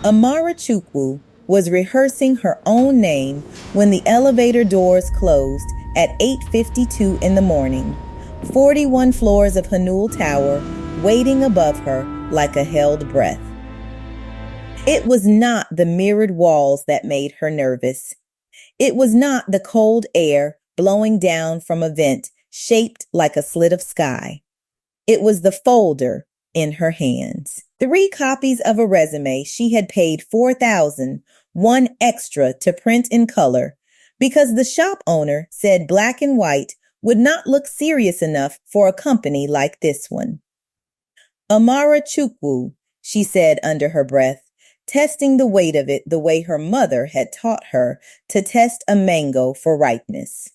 Amara Chukwu was rehearsing her own name when the elevator doors closed at 8:52 in the morning. 41 floors of Hanul Tower waiting above her like a held breath. It was not the mirrored walls that made her nervous. It was not the cold air blowing down from a vent shaped like a slit of sky. It was the folder in her hands. 3 copies of a resume she had paid $4,001 extra to print in color because the shop owner said black and white would not look serious enough for a company like this one. Amara Chukwu, she said under her breath, testing the weight of it the way her mother had taught her to test a mango for ripeness.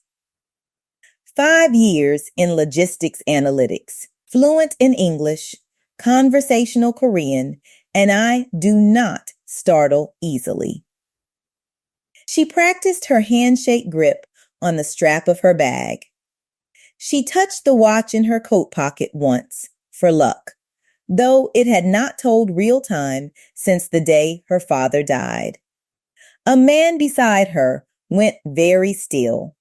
5 years in logistics analytics, fluent in English, conversational Korean, and I do not startle easily. She practiced her handshake grip on the strap of her bag. She touched the watch in her coat pocket once, for luck, though it had not told real time since the day her father died. A man beside her went very still.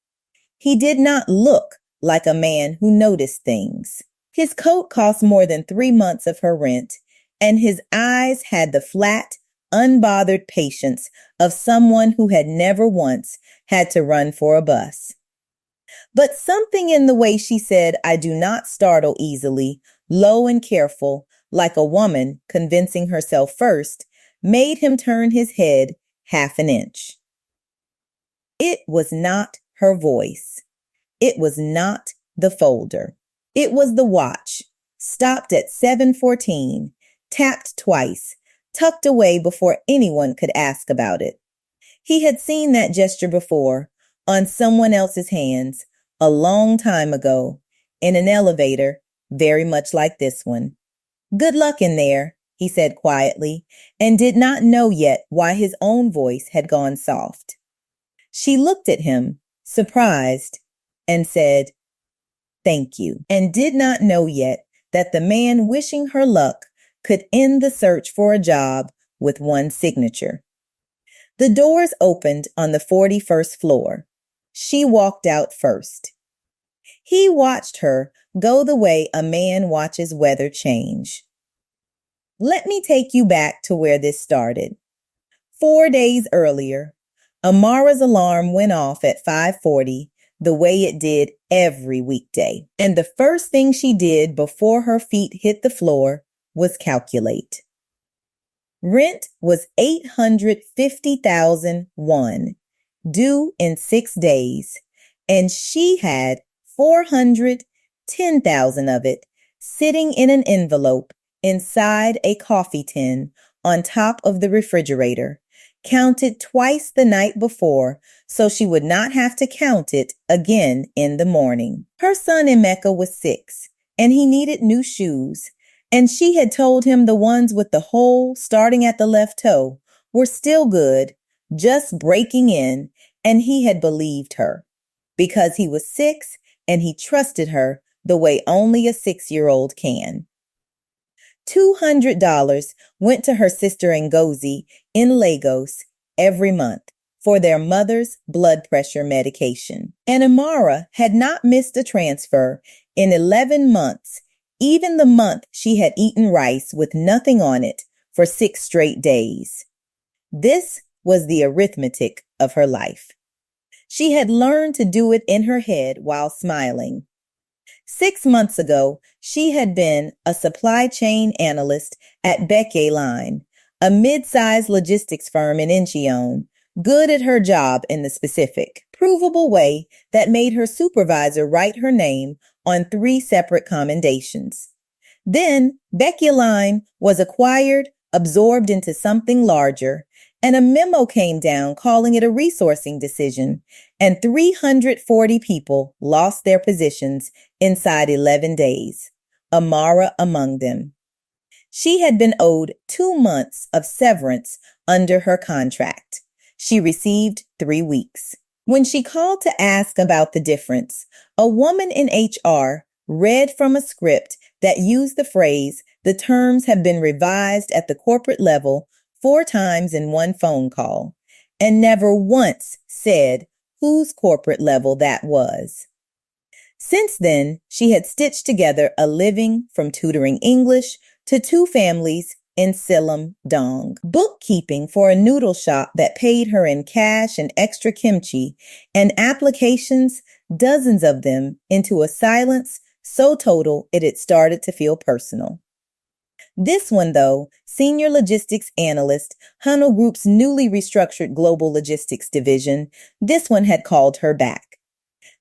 He did not look like a man who noticed things. His coat cost more than 3 months of her rent, and his eyes had the flat, unbothered patience of someone who had never once had to run for a bus. But something in the way she said, "I do not startle easily," low and careful, like a woman convincing herself first, made him turn his head half an inch. It was not her voice. It was not the folder. It was the watch, stopped at 7:14, tapped twice, tucked away before anyone could ask about it. He had seen that gesture before, on someone else's hands, a long time ago, in an elevator, very much like this one. "Good luck in there," he said quietly, and did not know yet why his own voice had gone soft. She looked at him, surprised, and said, "Thank you," and did not know yet that the man wishing her luck could end the search for a job with one signature. The doors opened on the 41st floor. She walked out first. He watched her go the way a man watches weather change. Let me take you back to where this started. 4 days earlier, Amara's alarm went off at 5:40, the way it did every weekday. And the first thing she did before her feet hit the floor was calculate. Rent was $850,001, due in 6 days, and she had $410,000 of it sitting in an envelope inside a coffee tin on top of the refrigerator, counted twice the night before so she would not have to count it again in the morning. Her son Emeka was 6, and he needed new shoes, and she had told him the ones with the hole starting at the left toe were still good, just breaking in, and he had believed her because he was 6 and he trusted her the way only a 6-year-old can. $200 went to her sister Ngozi in Lagos every month for their mother's blood pressure medication. And Amara had not missed a transfer in 11 months, even the month she had eaten rice with nothing on it for 6 straight days. This was the arithmetic of her life. She had learned to do it in her head while smiling. 6 months ago, she had been a supply chain analyst at Becky Line, a mid-sized logistics firm in Incheon, good at her job in the specific, provable way that made her supervisor write her name on 3 separate commendations. Then Becky Line was acquired, absorbed into something larger, and a memo came down calling it a resourcing decision, and 340 people lost their positions inside 11 days, Amara among them. She had been owed 2 months of severance under her contract. She received 3 weeks. When she called to ask about the difference, a woman in HR read from a script that used the phrase, "The terms have been revised at the corporate level 4 times in one phone call, and never once said whose corporate level that was. Since then, she had stitched together a living from tutoring English to 2 families in Silom Dong, bookkeeping for a noodle shop that paid her in cash and extra kimchi, and applications, dozens of them, into a silence so total it had started to feel personal. This one, though, senior logistics analyst, Hunnell Group's newly restructured global logistics division, this one had called her back.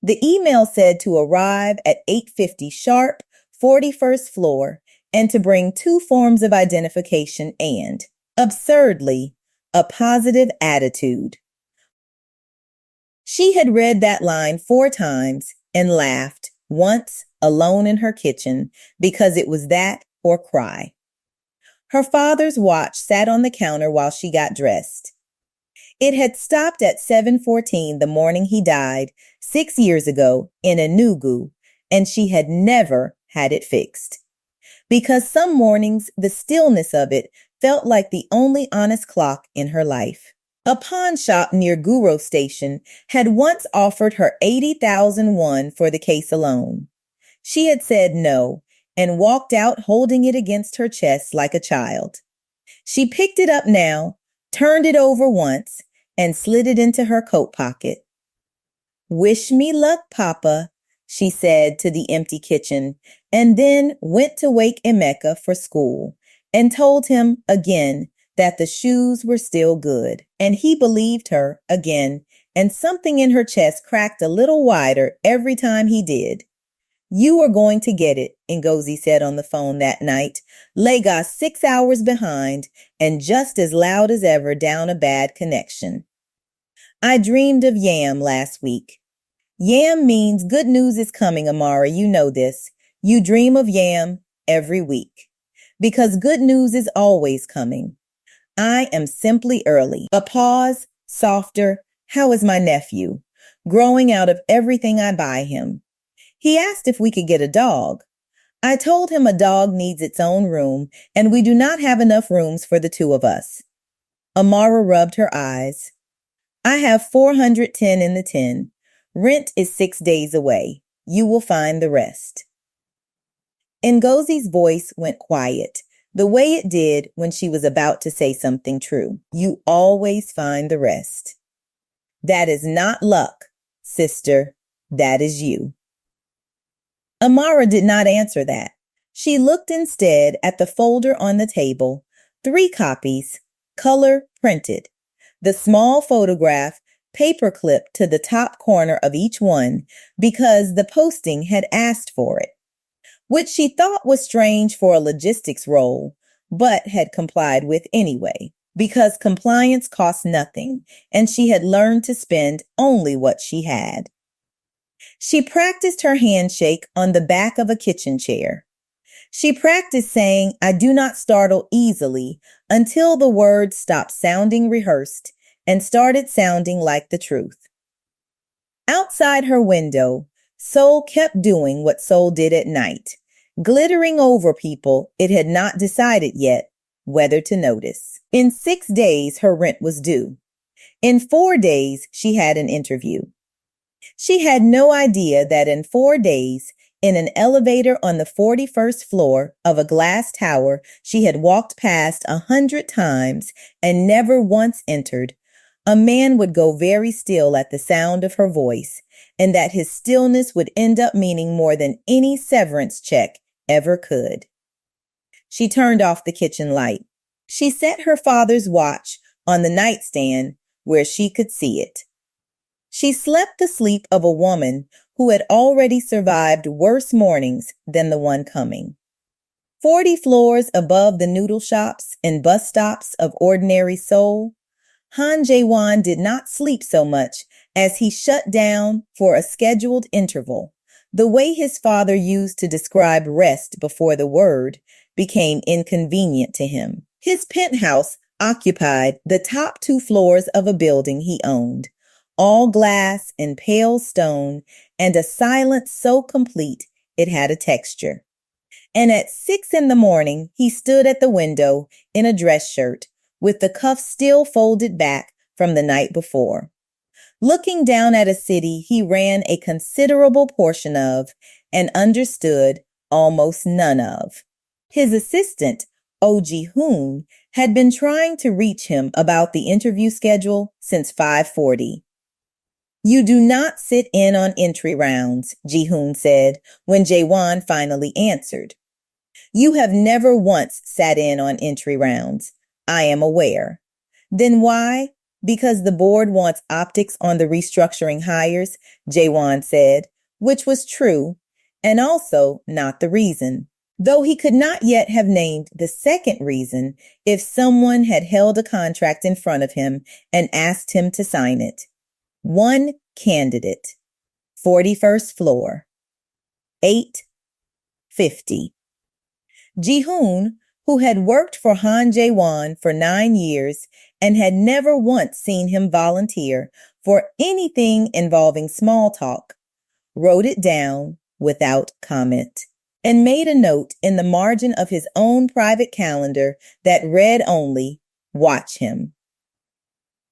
The email said to arrive at 8:50 sharp, 41st floor, and to bring 2 forms of identification and, absurdly, a positive attitude. She had read that line 4 times and laughed, once alone in her kitchen, because it was that or cry. Her father's watch sat on the counter while she got dressed. It had stopped at 7:14 the morning he died 6 years ago in Enugu, and she had never had it fixed. Because some mornings the stillness of it felt like the only honest clock in her life. A pawn shop near Guro Station had once offered her 80,000 won for the case alone. She had said no and walked out holding it against her chest like a child. She picked it up now, turned it over once, and slid it into her coat pocket. "Wish me luck, Papa," she said to the empty kitchen, and then went to wake Emeka for school and told him again that the shoes were still good. And he believed her again, and something in her chest cracked a little wider every time he did. "You are going to get it," Ngozi said on the phone that night, Lagos 6 hours behind and just as loud as ever down a bad connection. "I dreamed of yam last week." Yam means good news is coming, Amara. You know this. You dream of yam every week. Because good news is always coming. I am simply early. A pause, softer. How is my nephew? Growing out of everything I buy him. He asked if we could get a dog. I told him a dog needs its own room, and we do not have enough rooms for the 2 of us. Amara rubbed her eyes. I have 410 in the tin. Rent is 6 days away. You will find the rest. Ngozi's voice went quiet, the way it did when she was about to say something true. You always find the rest. That is not luck, sister. That is you. Amara did not answer that. She looked instead at the folder on the table, 3 copies, color printed. The small photograph paper-clipped to the top corner of each one because the posting had asked for it, which she thought was strange for a logistics role, but had complied with anyway, because compliance cost nothing, and she had learned to spend only what she had. She practiced her handshake on the back of a kitchen chair. She practiced saying, "I do not startle easily," until the words stopped sounding rehearsed and started sounding like the truth. Outside her window, Seoul kept doing what Seoul did at night, glittering over people it had not decided yet whether to notice. In 6 days, her rent was due. In 4 days, she had an interview. She had no idea that in 4 days, in an elevator on the 41st floor of a glass tower she had walked past 100 times and never once entered, a man would go very still at the sound of her voice, and that his stillness would end up meaning more than any severance check ever could. She turned off the kitchen light. She set her father's watch on the nightstand where she could see it. She slept the sleep of a woman who had already survived worse mornings than the one coming. 40 floors above the noodle shops and bus stops of ordinary Seoul, Han Jae-won did not sleep so much as he shut down for a scheduled interval. The way his father used to describe rest before the word became inconvenient to him. His penthouse occupied the top 2 floors of a building he owned, all glass and pale stone, and a silence so complete it had a texture. And at 6 in the morning, he stood at the window in a dress shirt, with the cuffs still folded back from the night before. Looking down at a city he ran a considerable portion of and understood almost none of. His assistant, O.G. Hoon, had been trying to reach him about the interview schedule since 5:40. "You do not sit in on entry rounds," Ji-hoon said when Jae-won finally answered. "You have never once sat in on entry rounds. I am aware." "Then why?" "Because the board wants optics on the restructuring hires," Jae-won said, which was true, and also not the reason, though he could not yet have named the second reason if someone had held a contract in front of him and asked him to sign it. One candidate, 41st floor, 8:50. Ji-hoon, who had worked for Han Jae-won for 9 years and had never once seen him volunteer for anything involving small talk, wrote it down without comment and made a note in the margin of his own private calendar that read only, "Watch him."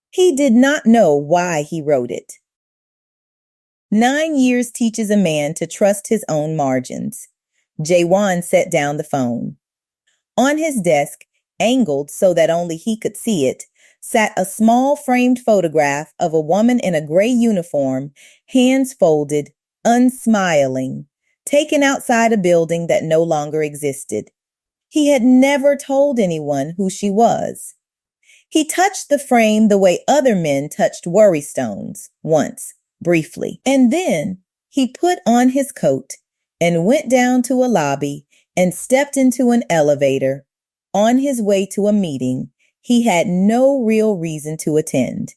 He did not know why he wrote it. 9 years teaches a man to trust his own margins. Jae-won set down the phone. On his desk, angled so that only he could see it, sat a small framed photograph of a woman in a gray uniform, hands folded, unsmiling, taken outside a building that no longer existed. He had never told anyone who she was. He touched the frame the way other men touched worry stones, once, briefly, and then he put on his coat and went down to a lobby and stepped into an elevator on his way to a meeting he had no real reason to attend,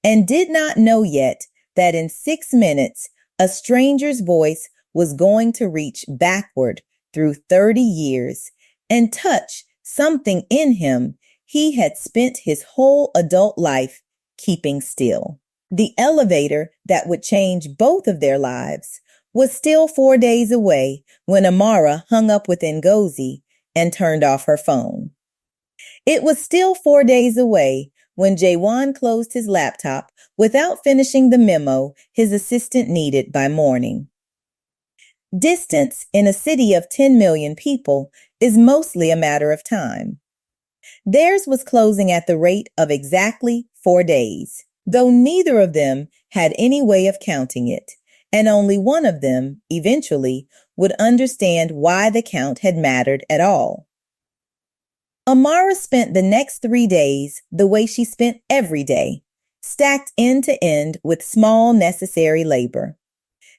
and did not know yet that in 6 minutes a stranger's voice was going to reach backward through 30 years and touch something in him he had spent his whole adult life keeping still. The elevator that would change both of their lives was still 4 days away when Amara hung up with Ngozi and turned off her phone. It was still 4 days away when Jae-won closed his laptop without finishing the memo his assistant needed by morning. Distance in a city of 10 million people is mostly a matter of time. Theirs was closing at the rate of exactly 4 days, though neither of them had any way of counting it, and only one of them, eventually, would understand why the count had mattered at all. Amara spent the next 3 days the way she spent every day, stacked end to end with small necessary labor.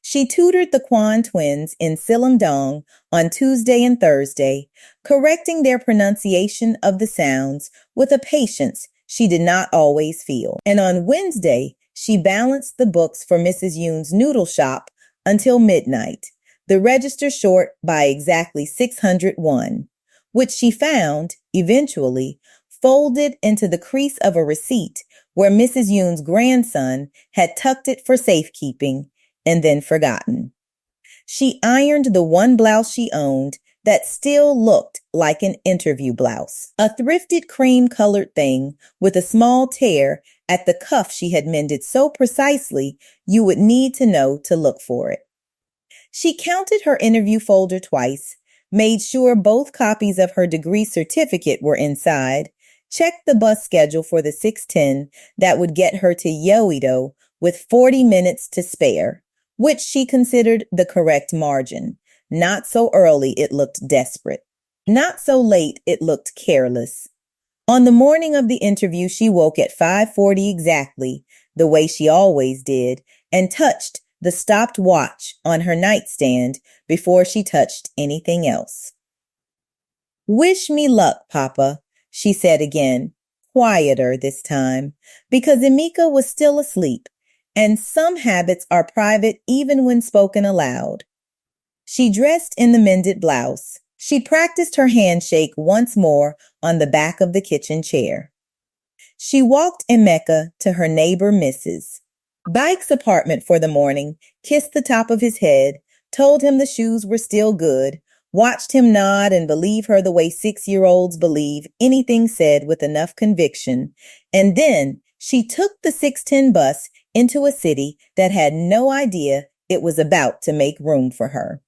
She tutored the Kwan twins in Silumdong on Tuesday and Thursday, correcting their pronunciation of the sounds with a patience she did not always feel. And on Wednesday, she balanced the books for Mrs. Yoon's noodle shop until midnight, the register short by exactly 601, which she found, eventually, folded into the crease of a receipt where Mrs. Yoon's grandson had tucked it for safekeeping and then forgotten. She ironed the one blouse she owned that still looked like an interview blouse, a thrifted cream-colored thing with a small tear at the cuff she had mended so precisely you would need to know to look for it. She counted her interview folder twice, made sure both copies of her degree certificate were inside, checked the bus schedule for the 6:10 that would get her to Yoido with 40 minutes to spare, which she considered the correct margin. Not so early it looked desperate. Not so late it looked careless. On the morning of the interview, she woke at 5:40 exactly, the way she always did, and touched the stopped watch on her nightstand before she touched anything else. "Wish me luck, Papa," she said again, quieter this time, because Emika was still asleep, and some habits are private even when spoken aloud. She dressed in the mended blouse. She practiced her handshake once more on the back of the kitchen chair. She walked Emeka to her neighbor Mrs. Bike's apartment for the morning, kissed the top of his head, told him the shoes were still good, watched him nod and believe her the way 6-year-olds believe anything said with enough conviction, and then she took the 610 bus into a city that had no idea it was about to make room for her.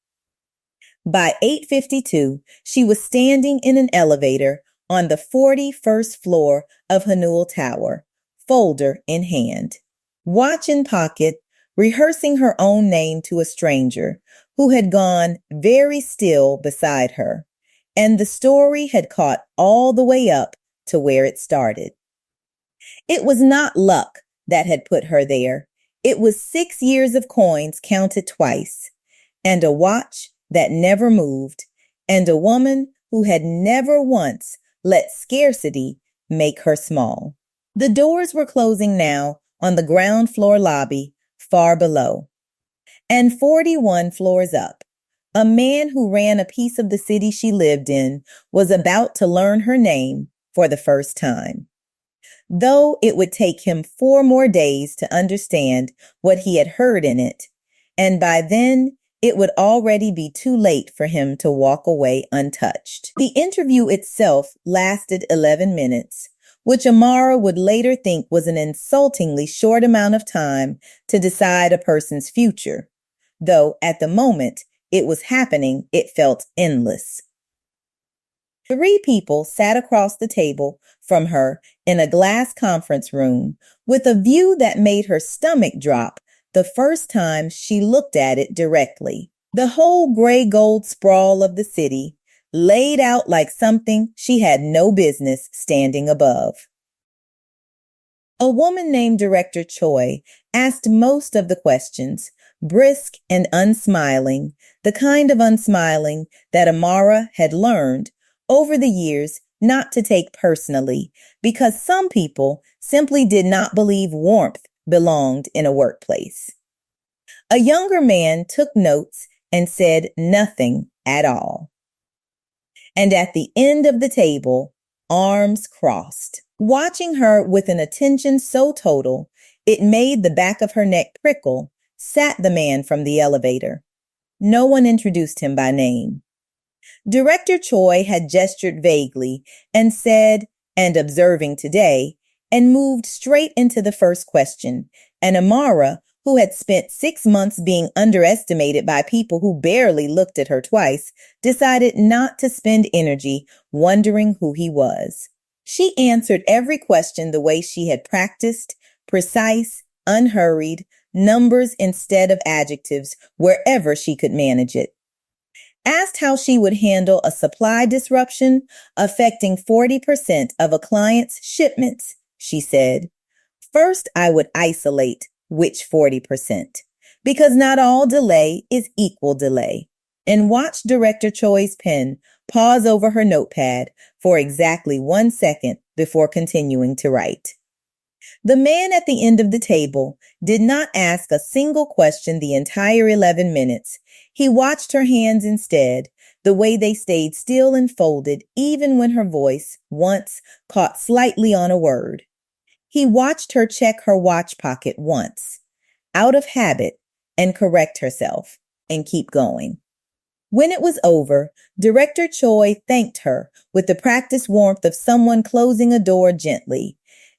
By 8:52, she was standing in an elevator on the 41st floor of Hanul Tower, folder in hand, watch in pocket, rehearsing her own name to a stranger who had gone very still beside her, and the story had caught all the way up to where it started. It was not luck that had put her there. It was 6 years of coins counted twice, and a watch that never moved, and a woman who had never once let scarcity make her small. The doors were closing now on the ground floor lobby far below. And 41 floors up, a man who ran a piece of the city she lived in was about to learn her name for the first time. Though it would take him 4 more days to understand what he had heard in it, and by then it would already be too late for him to walk away untouched. The interview itself lasted 11 minutes, which Amara would later think was an insultingly short amount of time to decide a person's future, though at the moment it was happening, it felt endless. 3 people sat across the table from her in a glass conference room with a view that made her stomach drop the first time she looked at it directly. The whole gray gold sprawl of the city laid out like something she had no business standing above. A woman named Director Choi asked most of the questions, brisk and unsmiling, the kind of unsmiling that Amara had learned over the years not to take personally, because some people simply did not believe warmth belonged in a workplace. A younger man took notes and said nothing at all. And at the end of the table, arms crossed. Watching her with an attention so total, it made the back of her neck prickle, sat the man from the elevator. No one introduced him by name. Director Choi had gestured vaguely and said, "and observing today," and moved straight into the first question, and Amara, who had spent 6 months being underestimated by people who barely looked at her twice, decided not to spend energy wondering who he was. She answered every question the way she had practiced, precise, unhurried, numbers instead of adjectives, wherever she could manage it. Asked how she would handle a supply disruption affecting 40% of a client's shipments, she said, "First, I would isolate which 40%, because not all delay is equal delay," and watched Director Choi's pen pause over her notepad for exactly 1 second before continuing to write. The man at the end of the table did not ask a single question the entire 11 minutes. He watched her hands instead, the way they stayed still and folded even when her voice, once, caught slightly on a word. He watched her check her watch pocket once, out of habit, and correct herself, and keep going. When it was over, Director Choi thanked her with the practiced warmth of someone closing a door gently,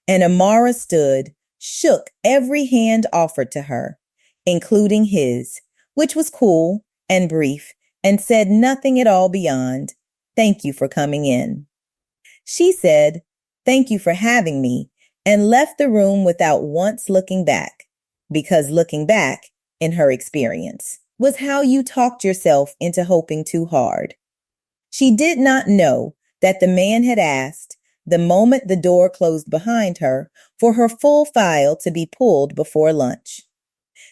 and Amara stood, shook every hand offered to her, including his, which was cool and brief, and said nothing at all beyond, "Thank you for coming in." She said, "Thank you for having me," and left the room without once looking back, because looking back, in her experience, was how you talked yourself into hoping too hard. She did not know that the man had asked, the moment the door closed behind her, for her full file to be pulled before lunch.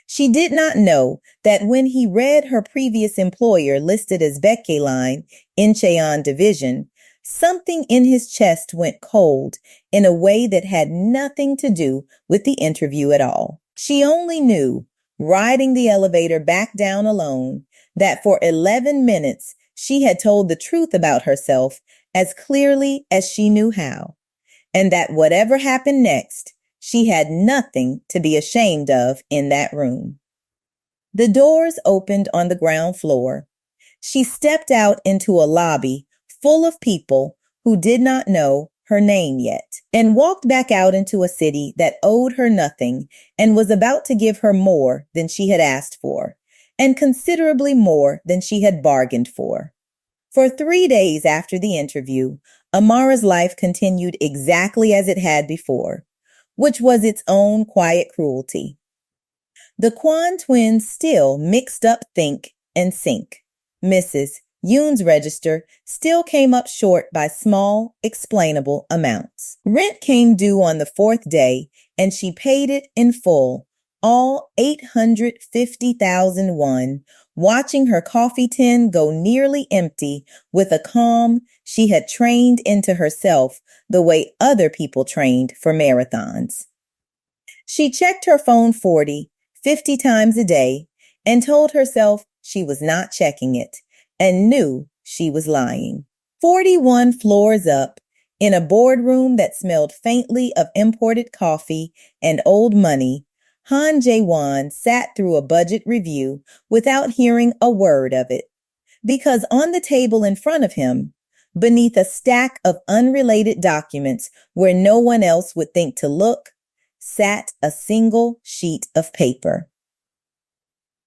She did not know that when he read her previous employer listed as Bekeline in Cheon Division, something in his chest went cold in a way that had nothing to do with the interview at all. She only knew, riding the elevator back down alone, that for 11 minutes she had told the truth about herself as clearly as she knew how, and that whatever happened next, she had nothing to be ashamed of in that room. The doors opened on the ground floor. She stepped out into a lobby full of people who did not know her name yet, and walked back out into a city that owed her nothing and was about to give her more than she had asked for, and considerably more than she had bargained for. For 3 days after the interview, Amara's life continued exactly as it had before, which was its own quiet cruelty. The Kwan twins still mixed up think and sink. Mrs. Yoon's register still came up short by small, explainable amounts. Rent came due on the fourth day, and she paid it in full, all 850,000 won, watching her coffee tin go nearly empty with a calm she had trained into herself the way other people trained for marathons. She checked her phone 50 times a day and told herself she was not checking it and knew she was lying. 41 floors up, in a boardroom that smelled faintly of imported coffee and old money, Han Jae-won sat through a budget review without hearing a word of it, because on the table in front of him, beneath a stack of unrelated documents where no one else would think to look, sat a single sheet of paper.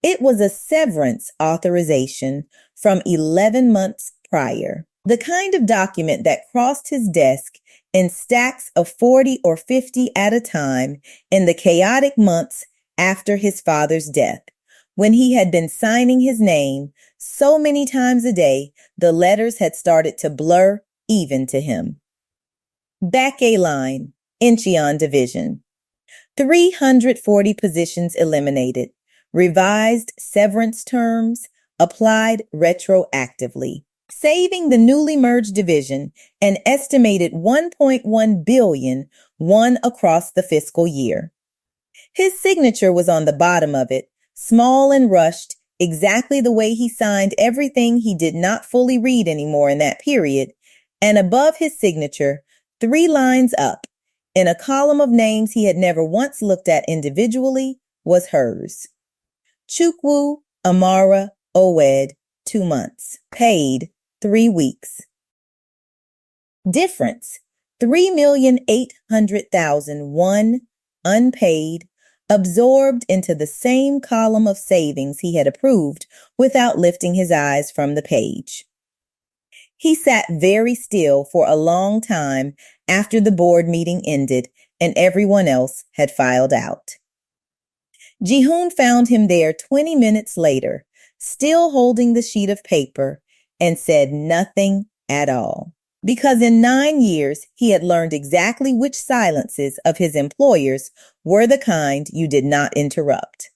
It was a severance authorization from 11 months prior, the kind of document that crossed his desk in stacks of 40 or 50 at a time in the chaotic months after his father's death, when he had been signing his name so many times a day the letters had started to blur even to him. Back A line, Incheon Division. 340 positions eliminated, revised severance terms, applied retroactively, saving the newly merged division an estimated 1.1 billion won across the fiscal year. His signature was on the bottom of it, small and rushed, exactly the way he signed everything he did not fully read anymore in that period, and above his signature, 3 lines up, in a column of names he had never once looked at individually, was hers. Chukwu Amara Owed, 2 months. Paid, 3 weeks. Difference, 3,800,000 won, unpaid, absorbed into the same column of savings he had approved without lifting his eyes from the page. He sat very still for a long time after the board meeting ended and everyone else had filed out. Ji-hoon found him there 20 minutes later, still holding the sheet of paper, and said nothing at all. Because in 9 years, he had learned exactly which silences of his employers were the kind you did not interrupt.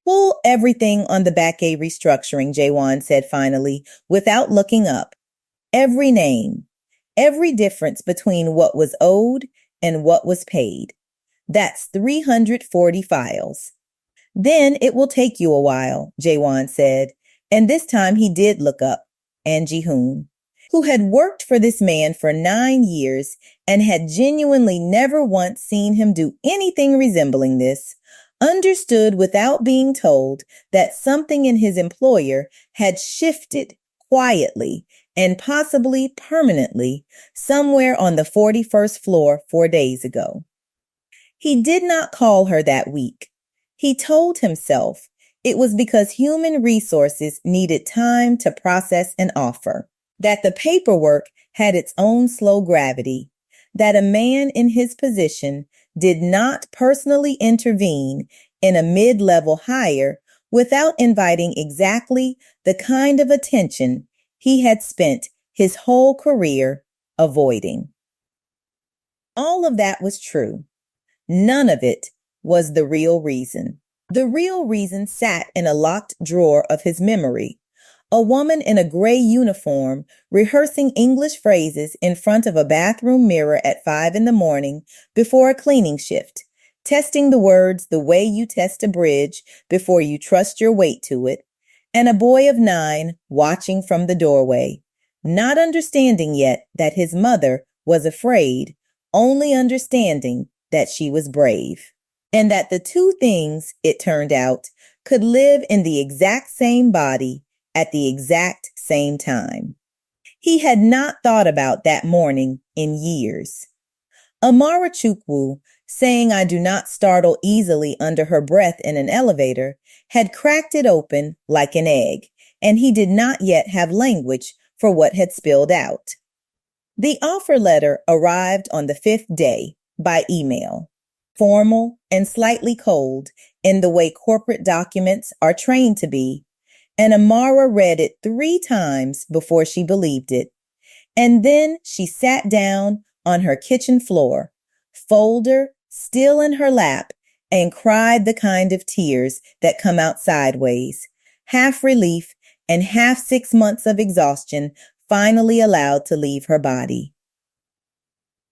Pull everything on the Back A restructuring, Jae-won said finally, without looking up. Every name, every difference between what was owed and what was paid. That's 340 files. Then it will take you a while, Jae-won said, and this time he did look up, and Ji-hoon, who had worked for this man for 9 years and had genuinely never once seen him do anything resembling this, understood without being told that something in his employer had shifted quietly and possibly permanently somewhere on the 41st floor 4 days ago. He did not call her that week. He told himself it was because human resources needed time to process an offer, that the paperwork had its own slow gravity, that a man in his position did not personally intervene in a mid-level hire without inviting exactly the kind of attention he had spent his whole career avoiding. All of that was true. None of it was the real reason. The real reason sat in a locked drawer of his memory. A woman in a gray uniform rehearsing English phrases in front of a bathroom mirror at 5 a.m. before a cleaning shift, testing the words the way you test a bridge before you trust your weight to it, and a boy of 9 watching from the doorway, not understanding yet that his mother was afraid, only understanding that she was brave, and that the two things, it turned out, could live in the exact same body at the exact same time. He had not thought about that morning in years. Amara Chukwu, saying I do not startle easily under her breath in an elevator, had cracked it open like an egg, and he did not yet have language for what had spilled out. The offer letter arrived on the 5th day by email, formal and slightly cold in the way corporate documents are trained to be, and Amara read it 3 times before she believed it. And then she sat down on her kitchen floor, folder still in her lap, and cried the kind of tears that come out sideways, half relief and half 6 months of exhaustion finally allowed to leave her body.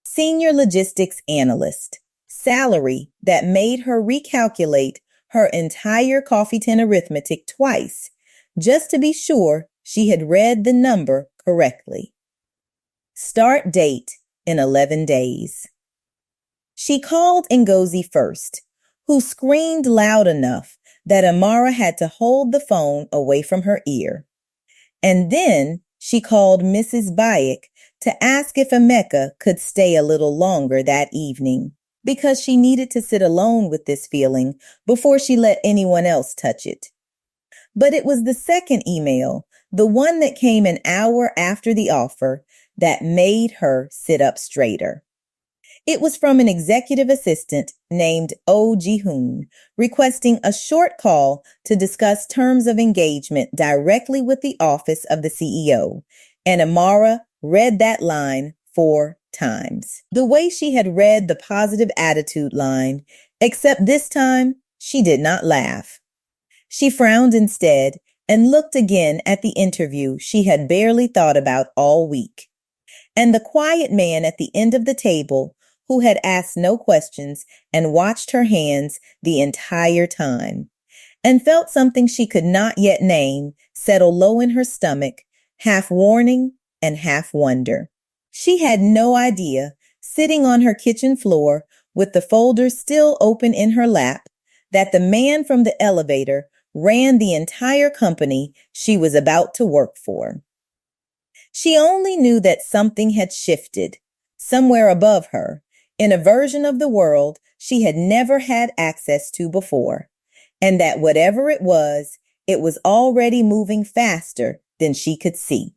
Senior logistics analyst, salary that made her recalculate her entire coffee tin arithmetic twice, just to be sure she had read the number correctly. Start date in 11 days. She called Ngozi first, who screamed loud enough that Amara had to hold the phone away from her ear. And then she called Mrs. Bayek to ask if Emeka could stay a little longer that evening, because she needed to sit alone with this feeling before she let anyone else touch it. But it was the second email, the one that came an hour after the offer, that made her sit up straighter. It was from an executive assistant named Oh Ji-hoon, requesting a short call to discuss terms of engagement directly with the office of the CEO, and Amara read that line 4 times. The way she had read the positive attitude line, except this time she did not laugh. She frowned instead and looked again at the interview she had barely thought about all week. And the quiet man at the end of the table, who had asked no questions and watched her hands the entire time, and felt something she could not yet name settle low in her stomach, half warning and half wonder. She had no idea, sitting on her kitchen floor with the folder still open in her lap, that the man from the elevator ran the entire company she was about to work for. She only knew that something had shifted, somewhere above her, in a version of the world she had never had access to before, and that whatever it was already moving faster than she could see.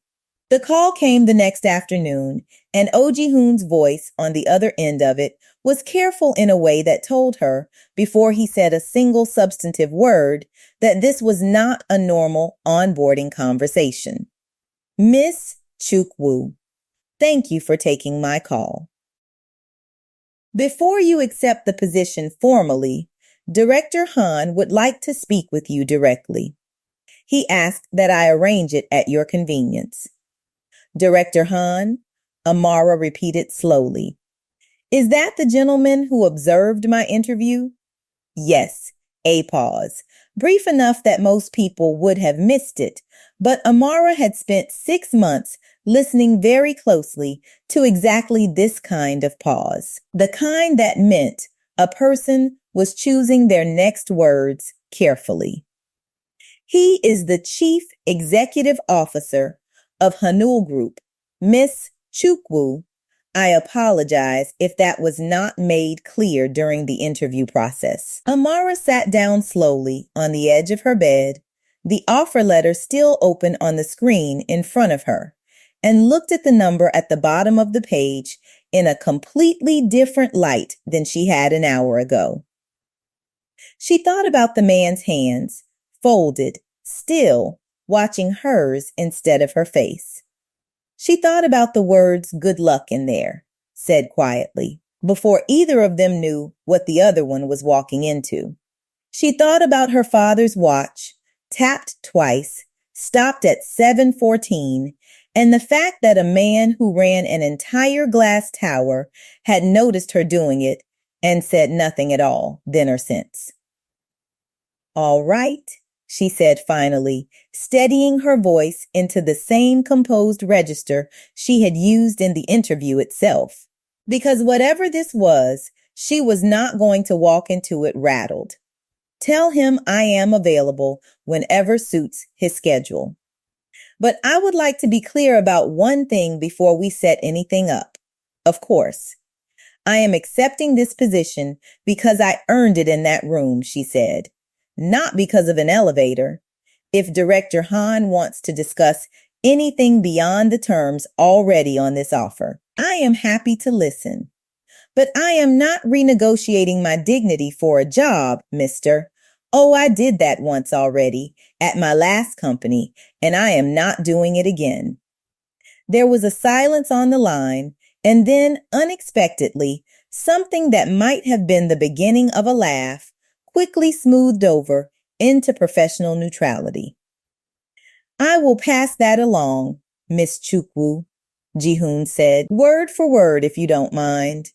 The call came the next afternoon, and Oh Ji-hoon's voice on the other end of it was careful in a way that told her, before he said a single substantive word, that this was not a normal onboarding conversation. Miss Chukwu, thank you for taking my call. Before you accept the position formally, Director Han would like to speak with you directly. He asked that I arrange it at your convenience. Director Han, Amara repeated slowly. Is that the gentleman who observed my interview? Yes, a pause, brief enough that most people would have missed it, but Amara had spent 6 months listening very closely to exactly this kind of pause, the kind that meant a person was choosing their next words carefully. He is the Chief Executive Officer of Hanul Group, Miss Chukwu. I apologize if that was not made clear during the interview process. Amara sat down slowly on the edge of her bed, the offer letter still open on the screen in front of her, and looked at the number at the bottom of the page in a completely different light than she had an hour ago. She thought about the man's hands, folded, still, watching hers instead of her face. She thought about the words good luck in there, said quietly, before either of them knew what the other one was walking into. She thought about her father's watch, tapped twice, stopped at 7:14, and the fact that a man who ran an entire glass tower had noticed her doing it and said nothing at all then or since. All right, she said finally, steadying her voice into the same composed register she had used in the interview itself. Because whatever this was, she was not going to walk into it rattled. Tell him I am available whenever suits his schedule. But I would like to be clear about one thing before we set anything up. Of course, I am accepting this position because I earned it in that room, she said, not because of an elevator. If Director Han wants to discuss anything beyond the terms already on this offer, I am happy to listen. But I am not renegotiating my dignity for a job, mister. Oh, I did that once already at my last company, and I am not doing it again. There was a silence on the line, and then, unexpectedly, something that might have been the beginning of a laugh quickly smoothed over into professional neutrality. I will pass that along, Miss Chukwu, Ji-hoon said, word for word if you don't mind.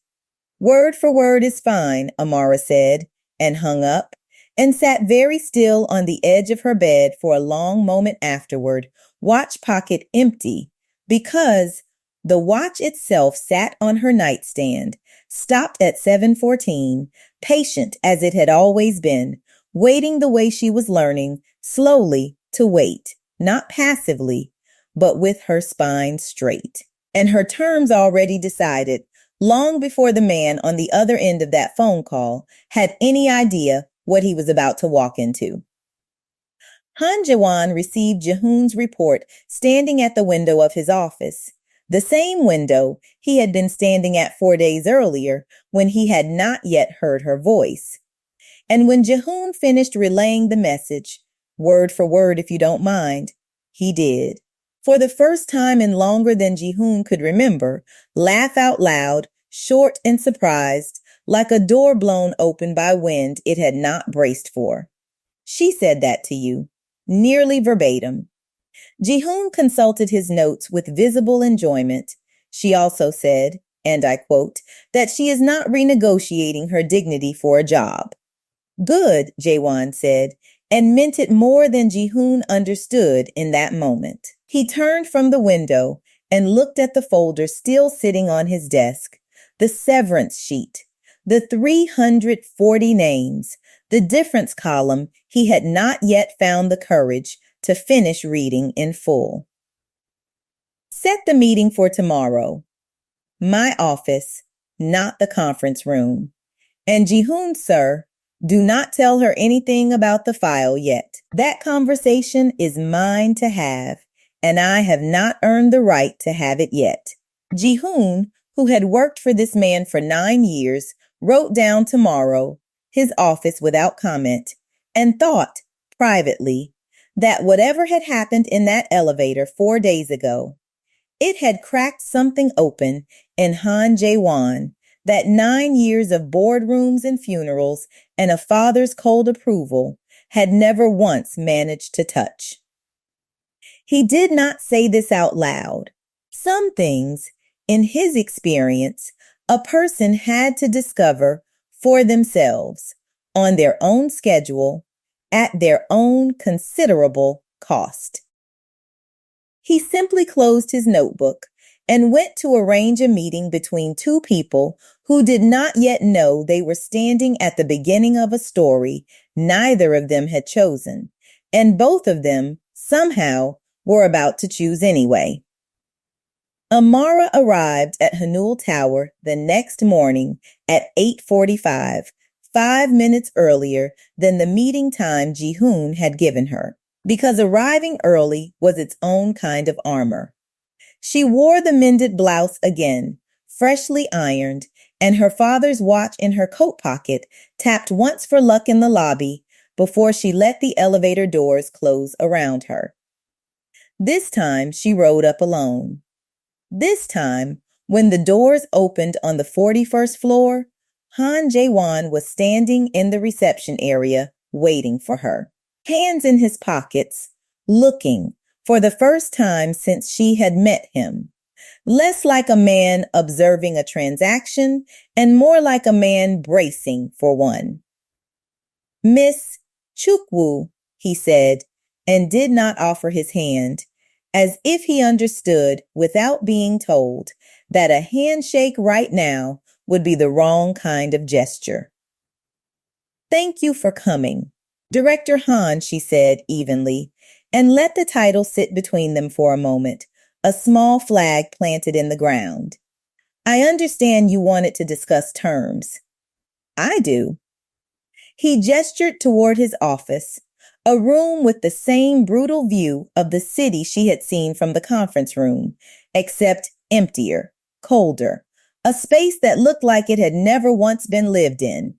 Word for word is fine, Amara said, and hung up, and sat very still on the edge of her bed for a long moment afterward, watch pocket empty, because the watch itself sat on her nightstand, stopped at 7:14, patient as it had always been, waiting the way she was learning, slowly to wait, not passively, but with her spine straight, and her terms already decided, long before the man on the other end of that phone call had any idea what he was about to walk into. Han Jae-won received Ji-hoon's report standing at the window of his office, the same window he had been standing at 4 days earlier when he had not yet heard her voice. And when Ji-hoon finished relaying the message, word for word if you don't mind, he did, for the first time in longer than Ji-hoon could remember, laugh out loud, short and surprised, like a door blown open by wind it had not braced for. She said that to you, nearly verbatim. Ji-hoon consulted his notes with visible enjoyment. She also said, and I quote, that she is not renegotiating her dignity for a job. Good, Jae-won said, and meant it more than Ji-hoon understood in that moment. He turned from the window and looked at the folder still sitting on his desk, the severance sheet, the 340 names, the difference column he had not yet found the courage to finish reading in full. Set the meeting for tomorrow. My office, not the conference room. And Ji-hoon, sir, do not tell her anything about the file yet. That conversation is mine to have, and I have not earned the right to have it yet. Ji-hoon, who had worked for this man for 9 years, wrote down tomorrow, his office without comment, and thought, privately, that whatever had happened in that elevator 4 days ago, it had cracked something open in Han Jae-won that 9 years of boardrooms and funerals and a father's cold approval had never once managed to touch. He did not say this out loud. Some things, in his experience, a person had to discover for themselves, on their own schedule, at their own considerable cost. He simply closed his notebook and went to arrange a meeting between two people who did not yet know they were standing at the beginning of a story neither of them had chosen, and both of them, somehow, were about to choose anyway. Amara arrived at Hanul Tower the next morning at 8:45, 5 minutes earlier than the meeting time Ji-hoon had given her, because arriving early was its own kind of armor. She wore the mended blouse again, freshly ironed, and her father's watch in her coat pocket tapped once for luck in the lobby before she let the elevator doors close around her. This time she rode up alone. This time, when the doors opened on the 41st floor, Han Jae-won was standing in the reception area waiting for her, hands in his pockets, looking, for the first time since she had met him, less like a man observing a transaction and more like a man bracing for one. Miss Chukwu, he said, and did not offer his hand, as if he understood, without being told, that a handshake right now would be the wrong kind of gesture. Thank you for coming. Director Han, she said evenly, and let the title sit between them for a moment, a small flag planted in the ground. I understand you wanted to discuss terms. I do. He gestured toward his office, a room with the same brutal view of the city she had seen from the conference room, except emptier, colder, a space that looked like it had never once been lived in.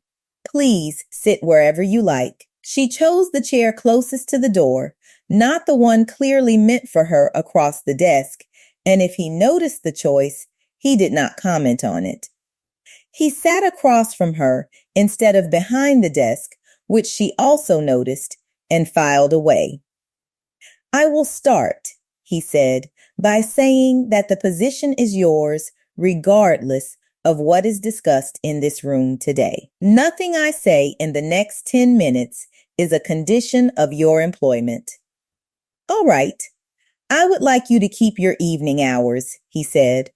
Please sit wherever you like. She chose the chair closest to the door, not the one clearly meant for her across the desk, and if he noticed the choice, he did not comment on it. He sat across from her instead of behind the desk, which she also noticed, and filed away. I will start, he said, by saying that the position is yours regardless of what is discussed in this room today. Nothing I say in the next 10 minutes is a condition of your employment. All right. I would like you to keep your evening hours, he said.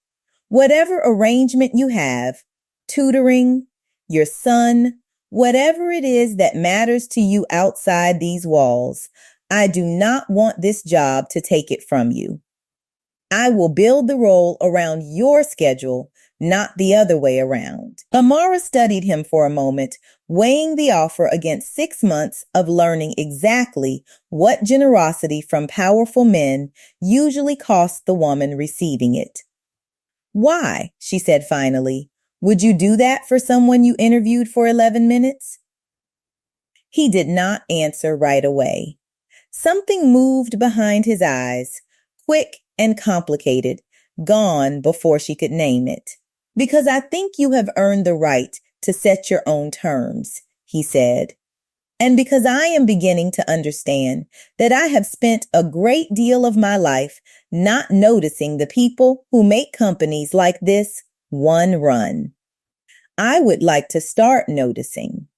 Whatever arrangement you have, tutoring, your son, whatever it is that matters to you outside these walls, I do not want this job to take it from you. I will build the role around your schedule, not the other way around. Amara studied him for a moment, weighing the offer against 6 months of learning exactly what generosity from powerful men usually costs the woman receiving it. Why, she said finally, would you do that for someone you interviewed for 11 minutes? He did not answer right away. Something moved behind his eyes, quick and complicated, gone before she could name it. Because I think you have earned the right to set your own terms, he said. And because I am beginning to understand that I have spent a great deal of my life not noticing the people who make companies like this one run. I would like to start noticing.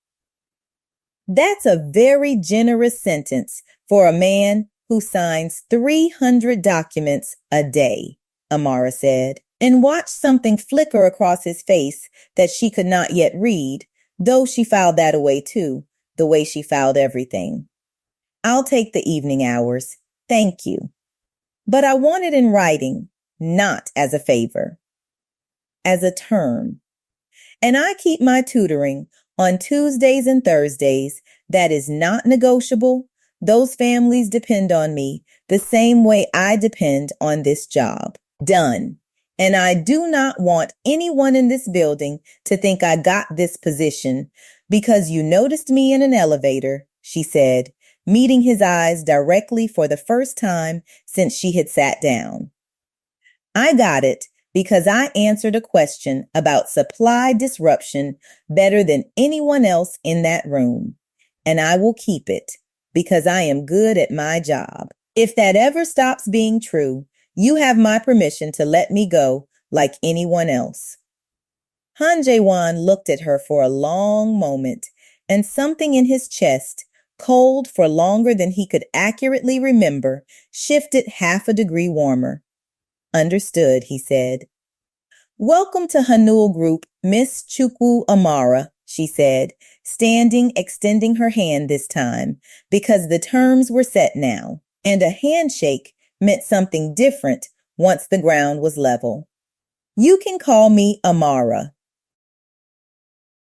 That's a very generous sentence for a man who signs 300 documents a day, Amara said, and watched something flicker across his face that she could not yet read, though she filed that away too, the way she filed everything. I'll take the evening hours. Thank you. But I want it in writing, not as a favor. As a term. And I keep my tutoring on Tuesdays and Thursdays. That is not negotiable. Those families depend on me the same way I depend on this job. Done. And I do not want anyone in this building to think I got this position because you noticed me in an elevator, she said, meeting his eyes directly for the first time since she had sat down. I got it because I answered a question about supply disruption better than anyone else in that room. And I will keep it because I am good at my job. If that ever stops being true, you have my permission to let me go like anyone else. Han Jae-won looked at her for a long moment, and something in his chest, cold for longer than he could accurately remember, shifted half a degree warmer. Understood, he said. Welcome to Hanul Group, Miss Chukwu Amara, she said, extending her hand this time, because the terms were set now, and a handshake meant something different once the ground was level. You can call me Amara.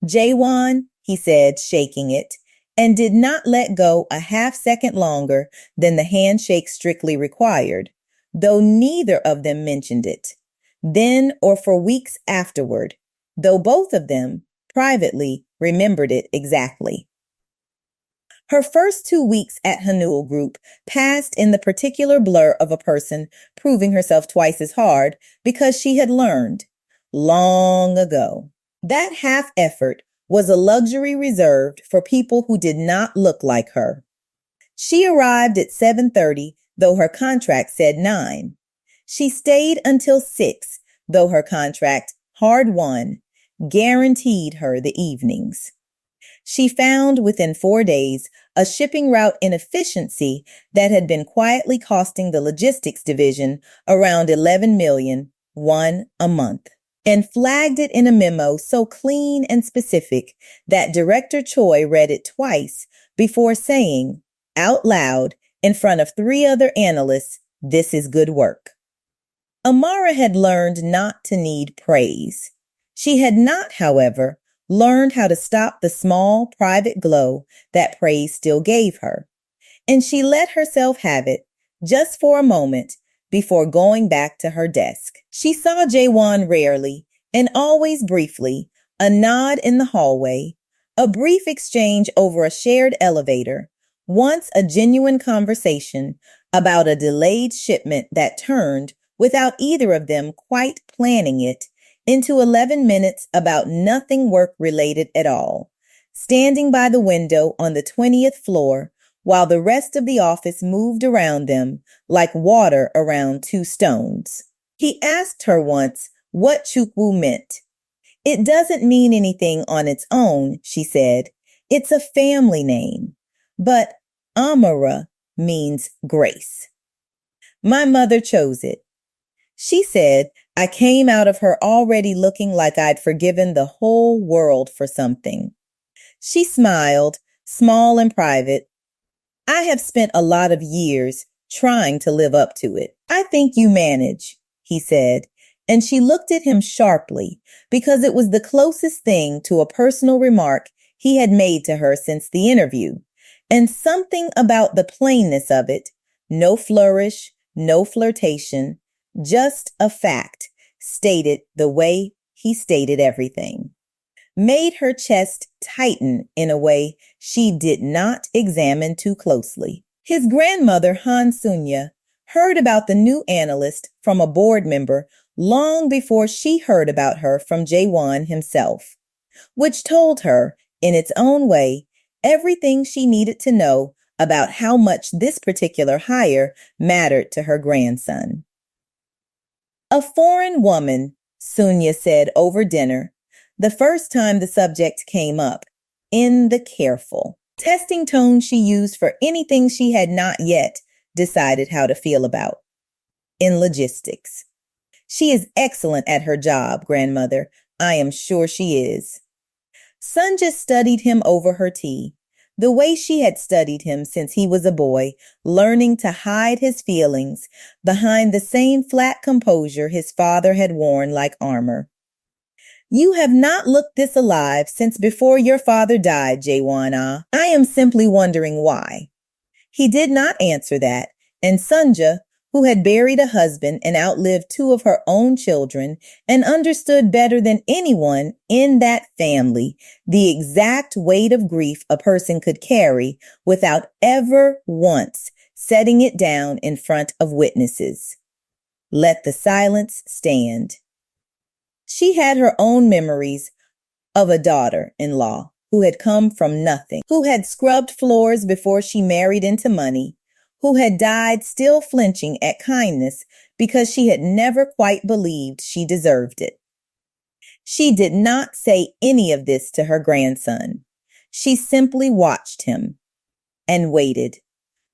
Jaewon, he said, shaking it, and did not let go a half-second longer than the handshake strictly required, though neither of them mentioned it, then or for weeks afterward, though both of them, privately, remembered it exactly. Her first 2 weeks at Hanul Group passed in the particular blur of a person proving herself twice as hard because she had learned, long ago. That half effort was a luxury reserved for people who did not look like her. She arrived at 7:30, though her contract said 9. She stayed until 6, though her contract, hard won, guaranteed her the evenings. She found within 4 days a shipping route inefficiency that had been quietly costing the logistics division around $11 million, one a month, and flagged it in a memo so clean and specific that Director Choi read it twice before saying, out loud in front of 3 other analysts, "This is good work." Amara had learned not to need praise. She had not, however, learned how to stop the small private glow that praise still gave her, and she let herself have it just for a moment before going back to her desk. She saw Jaewon rarely and always briefly, a nod in the hallway, a brief exchange over a shared elevator, once a genuine conversation about a delayed shipment that turned, without either of them quite planning it, into 11 minutes about nothing work-related at all, standing by the window on the 20th floor while the rest of the office moved around them like water around 2 stones. He asked her once what Chukwu meant. "It doesn't mean anything on its own," she said. "It's a family name. But Amara means grace. My mother chose it. She said I came out of her already looking like I'd forgiven the whole world for something." She smiled, small and private. "I have spent a lot of years trying to live up to it." "I think you manage," he said, and she looked at him sharply because it was the closest thing to a personal remark he had made to her since the interview, and something about the plainness of it, no flourish, no flirtation, just a fact, stated the way he stated everything, made her chest tighten in a way she did not examine too closely. His grandmother, Han Sunya, heard about the new analyst from a board member long before she heard about her from Jaewon himself, which told her, in its own way, everything she needed to know about how much this particular hire mattered to her grandson. "A foreign woman," Sunya said over dinner, the first time the subject came up, in the careful, testing tone she used for anything she had not yet decided how to feel about. "In logistics. She is excellent at her job, grandmother. I am sure she is." Sunja studied him over her tea, the way she had studied him since he was a boy, learning to hide his feelings behind the same flat composure his father had worn like armor. "You have not looked this alive since before your father died, Jaewon-ah. I am simply wondering why." He did not answer that, and Sunja, who had buried a husband and outlived 2 of her own children and understood better than anyone in that family the exact weight of grief a person could carry without ever once setting it down in front of witnesses, let the silence stand. She had her own memories of a daughter-in-law who had come from nothing, who had scrubbed floors before she married into money, who had died still flinching at kindness because she had never quite believed she deserved it. She did not say any of this to her grandson. She simply watched him and waited,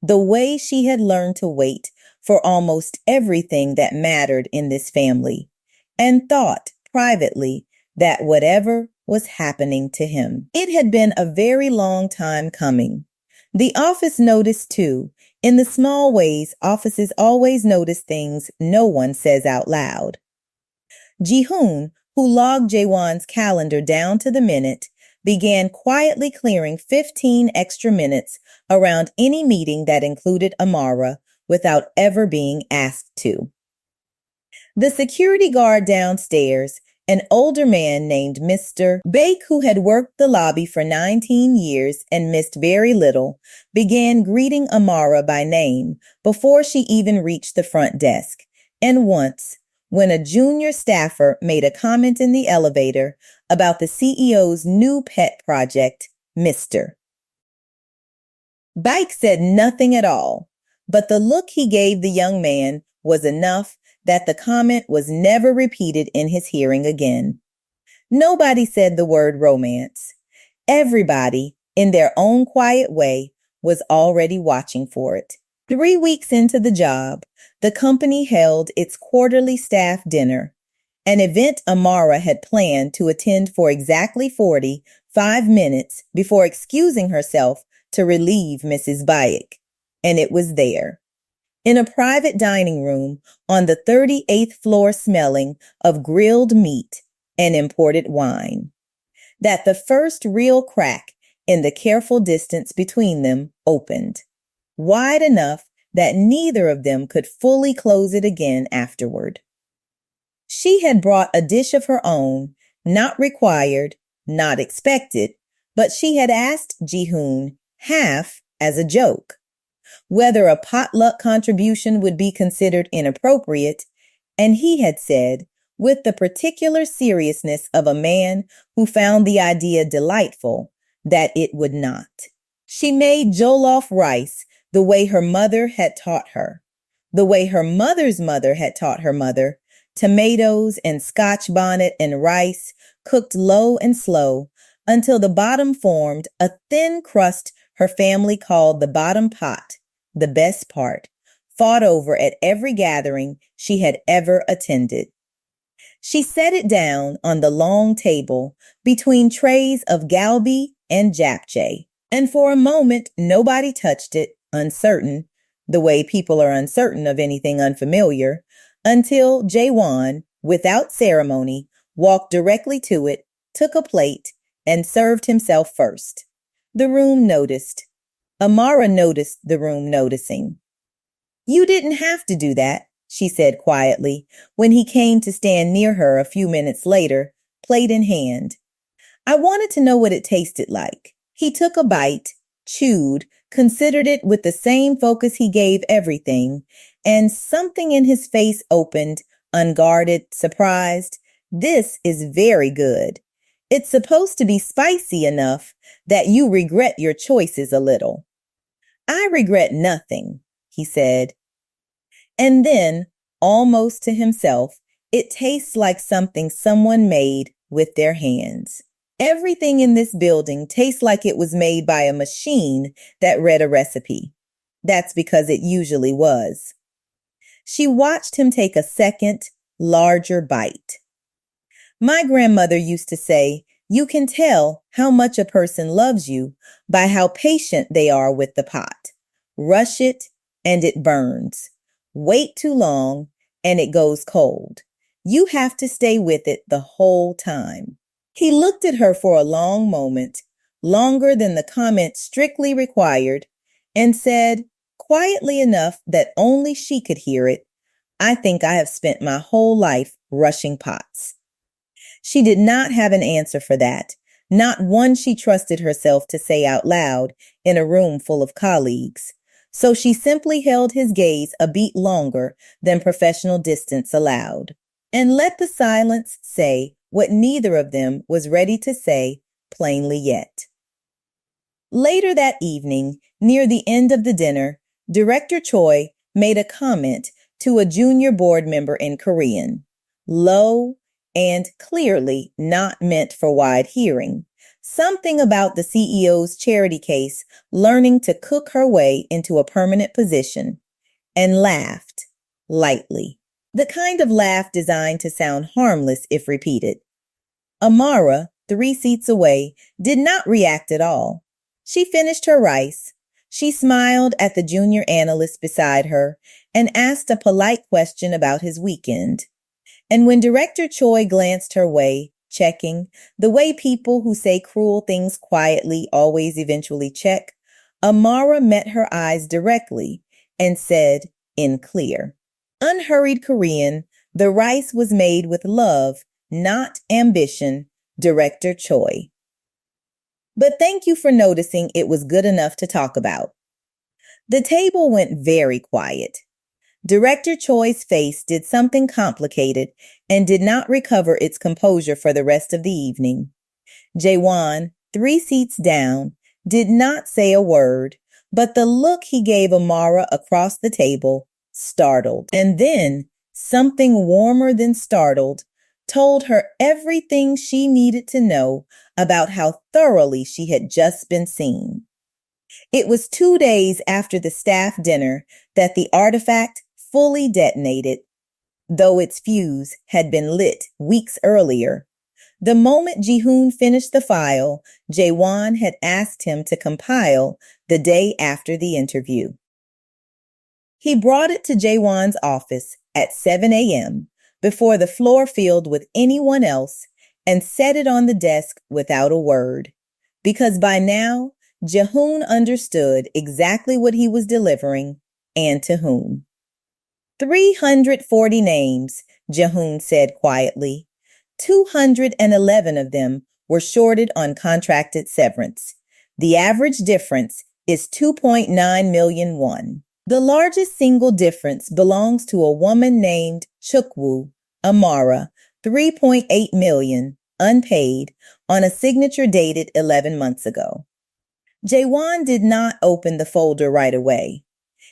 the way she had learned to wait for almost everything that mattered in this family, and thought privately that whatever was happening to him, it had been a very long time coming. The office noticed too. In the small ways offices always notice things no one says out loud. Ji-hoon, who logged Jaewon's calendar down to the minute, began quietly clearing 15 extra minutes around any meeting that included Amara without ever being asked to. The security guard downstairs, an older man named Mr. Baek, who had worked the lobby for 19 years and missed very little, began greeting Amara by name before she even reached the front desk. And once, when a junior staffer made a comment in the elevator about the CEO's new pet project, Mr. Baek said nothing at all, but the look he gave the young man was enough that the comment was never repeated in his hearing again. Nobody said the word romance. Everybody, in their own quiet way, was already watching for it. 3 weeks into the job, the company held its quarterly staff dinner, an event Amara had planned to attend for exactly 45 minutes before excusing herself to relieve Mrs. Bayek. and it was there, in a private dining room on the 38th floor, smelling of grilled meat and imported wine, that the first real crack in the careful distance between them opened, wide enough that neither of them could fully close it again afterward. She had brought a dish of her own, not required, not expected, but she had asked Ji-hoon half as a joke, whether a potluck contribution would be considered inappropriate, and he had said, with the particular seriousness of a man who found the idea delightful, that it would not. She made jollof rice the way her mother had taught her, the way her mother's mother had taught her mother, tomatoes and Scotch bonnet and rice cooked low and slow until the bottom formed a thin crust her family called the bottom pot, the best part, fought over at every gathering she had ever attended. She set it down on the long table between trays of galbi and japchae, and for a moment nobody touched it, uncertain, the way people are uncertain of anything unfamiliar, until Jae-won, without ceremony, walked directly to it, took a plate, and served himself first. The room noticed. Amara noticed the room noticing. "You didn't have to do that," she said quietly, when he came to stand near her a few minutes later, plate in hand. "I wanted to know what it tasted like." He took a bite, chewed, considered it with the same focus he gave everything, and something in his face opened, unguarded, surprised. "This is very good. It's supposed to be spicy enough that you regret your choices a little." "I regret nothing," he said. And then, almost to himself, "It tastes like something someone made with their hands. Everything in this building tastes like it was made by a machine that read a recipe. That's because it usually was." She watched him take a second, larger bite. "My grandmother used to say, you can tell how much a person loves you by how patient they are with the pot. Rush it, and it burns. Wait too long, and it goes cold. You have to stay with it the whole time." He looked at her for a long moment, longer than the comment strictly required, and said, quietly enough that only she could hear it, "I think I have spent my whole life rushing pots." She did not have an answer for that, not one she trusted herself to say out loud in a room full of colleagues. So she simply held his gaze a beat longer than professional distance allowed, and let the silence say what neither of them was ready to say plainly yet. Later that evening, near the end of the dinner, Director Choi made a comment to a junior board member in Korean, low and clearly not meant for wide hearing, something about the CEO's charity case learning to cook her way into a permanent position, and laughed lightly. The kind of laugh designed to sound harmless if repeated. Amara, 3 seats away, did not react at all. She finished her rice. She smiled at the junior analyst beside her and asked a polite question about his weekend. And when Director Choi glanced her way, checking, the way people who say cruel things quietly always eventually check, Amara met her eyes directly and said in clear, unhurried Korean, the rice was made with love, not ambition, Director Choi. But thank you for noticing it was good enough to talk about. The table went very quiet. Director Choi's face did something complicated and did not recover its composure for the rest of the evening. Jae-won, 3 seats down, did not say a word, but the look he gave Amara across the table startled, and then something warmer than startled told her everything she needed to know about how thoroughly she had just been seen. It was 2 days after the staff dinner that the artifact fully detonated, though its fuse had been lit weeks earlier. The moment Ji-hoon finished the file, Jae-won had asked him to compile the day after the interview. He brought it to Jawan's office at 7 a.m. before the floor filled with anyone else and set it on the desk without a word. Because by now, Jehoon understood exactly what he was delivering and to whom. 340 names, Jehoon said quietly. 211 of them were shorted on contracted severance. The average difference is 2.9 million won. The largest single difference belongs to a woman named Chukwu Amara, 3.8 million, unpaid, on a signature dated 11 months ago. Jawan did not open the folder right away.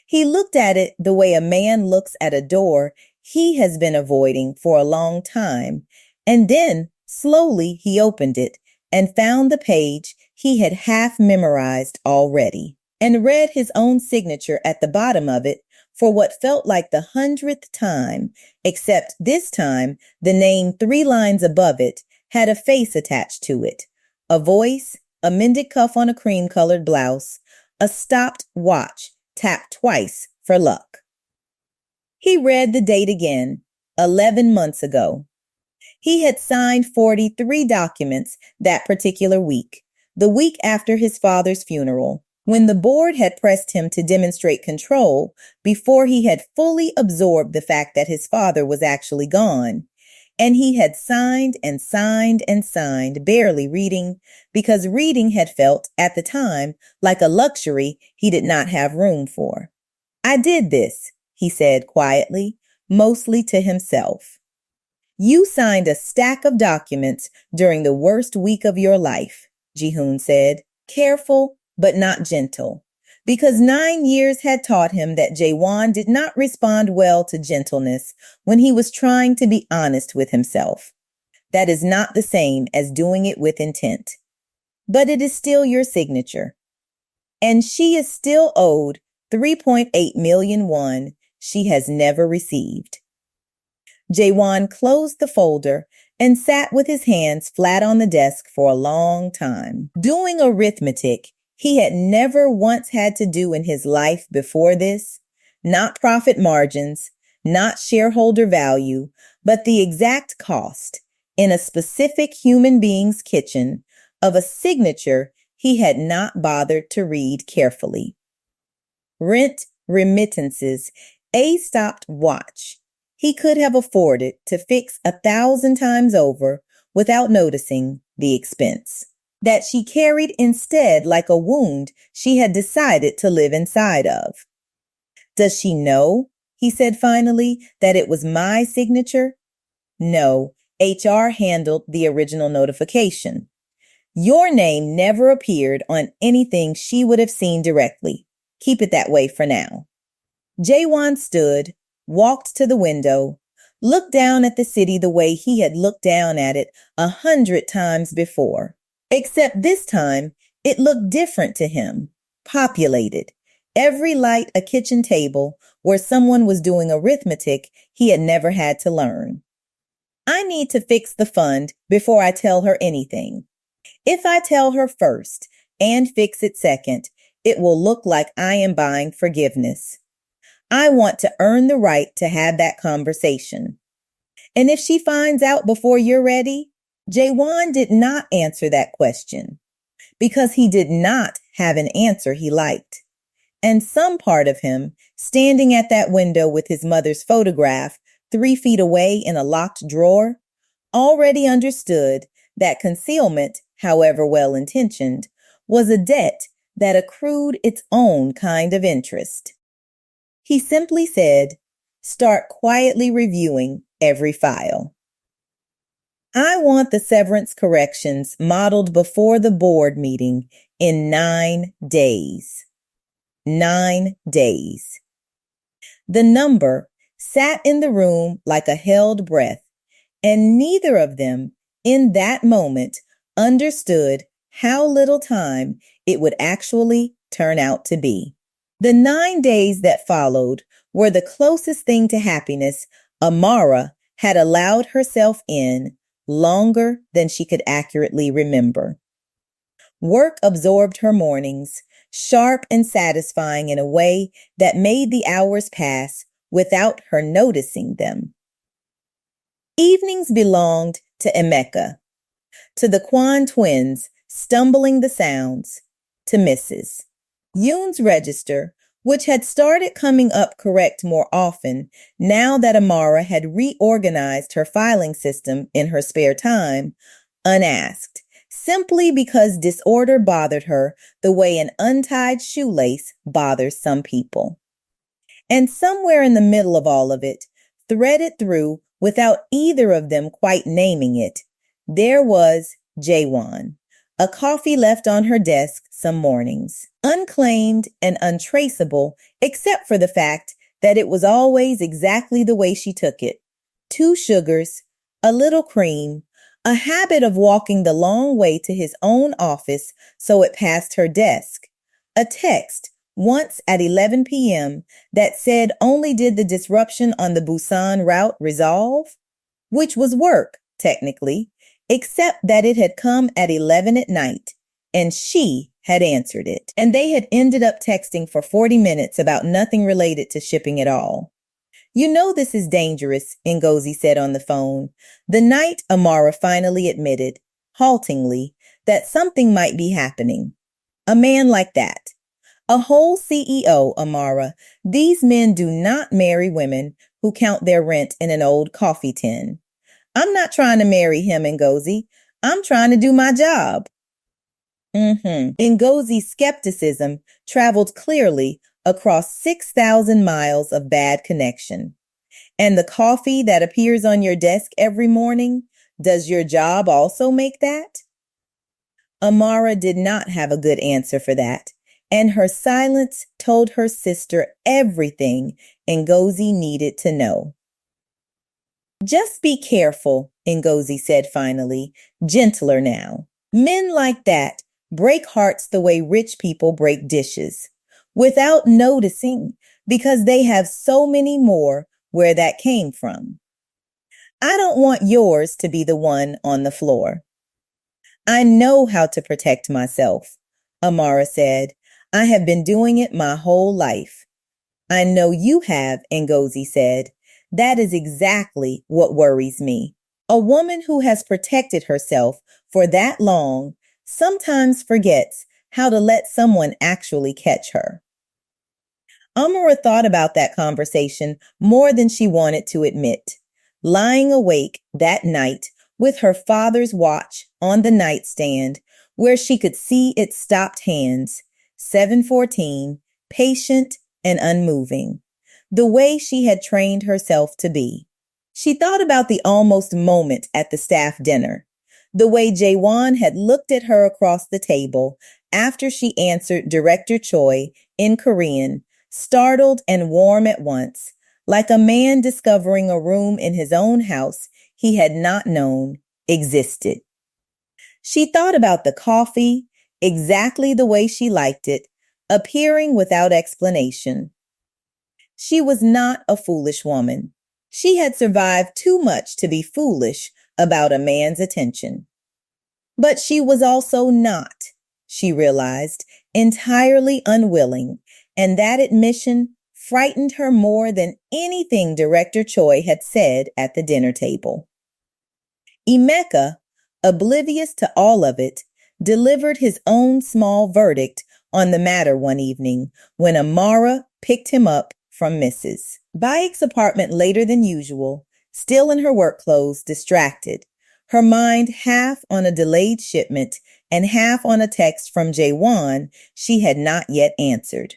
He looked at it the way a man looks at a door he has been avoiding for a long time, and then slowly he opened it and found the page he had half memorized already, and read his own signature at the bottom of it for what felt like the 100th time, except this time the name 3 lines above it had a face attached to it, a voice, a mended cuff on a cream-colored blouse, a stopped watch tapped twice for luck. He read the date again, 11 months ago. He had signed 43 documents that particular week, the week after his father's funeral, when the board had pressed him to demonstrate control before he had fully absorbed the fact that his father was actually gone. And he had signed and signed and signed, barely reading, because reading had felt, at the time, like a luxury he did not have room for. I did this, he said quietly, mostly to himself. You signed a stack of documents during the worst week of your life, Jihoon said, careful but not gentle, because 9 years had taught him that Jawan did not respond well to gentleness when he was trying to be honest with himself. That is not the same as doing it with intent. But it is still your signature. And she is still owed 3.8 million won she has never received. Jawan closed the folder and sat with his hands flat on the desk for a long time. Doing arithmetic he had never once had to do in his life before this, not profit margins, not shareholder value, but the exact cost, in a specific human being's kitchen, of a signature he had not bothered to read carefully. Rent, remittances, a stopped watch. He could have afforded to fix 1,000 times over without noticing the expense that she carried instead like a wound she had decided to live inside of. Does she know, he said finally, that it was my signature? No, HR handled the original notification. Your name never appeared on anything she would have seen directly. Keep it that way for now. Jawan stood, walked to the window, looked down at the city the way he had looked down at it 100 times before. Except this time, it looked different to him, populated, every light a kitchen table where someone was doing arithmetic he had never had to learn. I need to fix the fund before I tell her anything. If I tell her first and fix it second, it will look like I am buying forgiveness. I want to earn the right to have that conversation. And if she finds out before you're ready, Jawan did not answer that question because he did not have an answer he liked. And some part of him, standing at that window with his mother's photograph 3 feet away in a locked drawer, already understood that concealment, however well-intentioned, was a debt that accrued its own kind of interest. He simply said, start quietly reviewing every file. I want the severance corrections modeled before the board meeting in 9 days. 9 days. The number sat in the room like a held breath, and neither of them, in that moment, understood how little time it would actually turn out to be. The 9 days that followed were the closest thing to happiness Amara had allowed herself in longer than she could accurately remember. Work absorbed her mornings, sharp and satisfying in a way that made the hours pass without her noticing them. Evenings belonged to Emeka, to the Kwan twins stumbling the sounds, to Mrs. Yoon's register, which had started coming up correct more often now that Amara had reorganized her filing system in her spare time, unasked, simply because disorder bothered her the way an untied shoelace bothers some people. And somewhere in the middle of all of it, threaded through without either of them quite naming it, there was Jaewon, a coffee left on her desk some mornings, unclaimed and untraceable except for the fact that it was always exactly the way she took it. 2 sugars, a little cream, a habit of walking the long way to his own office so it passed her desk, a text once at 11 p.m. that said only did the disruption on the Busan route resolve, which was work, technically, except that it had come at 11 at night, and she had answered it. And they had ended up texting for 40 minutes about nothing related to shipping at all. You know this is dangerous, Ngozi said on the phone, the night Amara finally admitted, haltingly, that something might be happening. A man like that. A whole CEO, Amara. These men do not marry women who count their rent in an old coffee tin. I'm not trying to marry him, Ngozi. I'm trying to do my job. Ngozi's skepticism traveled clearly across 6,000 miles of bad connection. And the coffee that appears on your desk every morning, does your job also make that? Amara did not have a good answer for that, and her silence told her sister everything Ngozi needed to know. Just be careful, Ngozi said finally, gentler now. Men like that break hearts the way rich people break dishes, without noticing, because they have so many more where that came from. I don't want yours to be the one on the floor. I know how to protect myself, Amara said. I have been doing it my whole life. I know you have, Ngozi said. That is exactly what worries me. A woman who has protected herself for that long sometimes forgets how to let someone actually catch her. Amara thought about that conversation more than she wanted to admit, lying awake that night with her father's watch on the nightstand where she could see its stopped hands, 7:14, patient and unmoving, the way she had trained herself to be. She thought about the almost moment at the staff dinner, the way Jaewon had looked at her across the table after she answered Director Choi in Korean, startled and warm at once, like a man discovering a room in his own house he had not known existed. She thought about the coffee, exactly the way she liked it, appearing without explanation. She was not a foolish woman. She had survived too much to be foolish about a man's attention. But she was also not, she realized, entirely unwilling, and that admission frightened her more than anything Director Choi had said at the dinner table. Emeka, oblivious to all of it, delivered his own small verdict on the matter one evening when Amara picked him up from Mrs. Bayek's apartment later than usual, still in her work clothes, distracted, her mind half on a delayed shipment and half on a text from Jaewon she had not yet answered.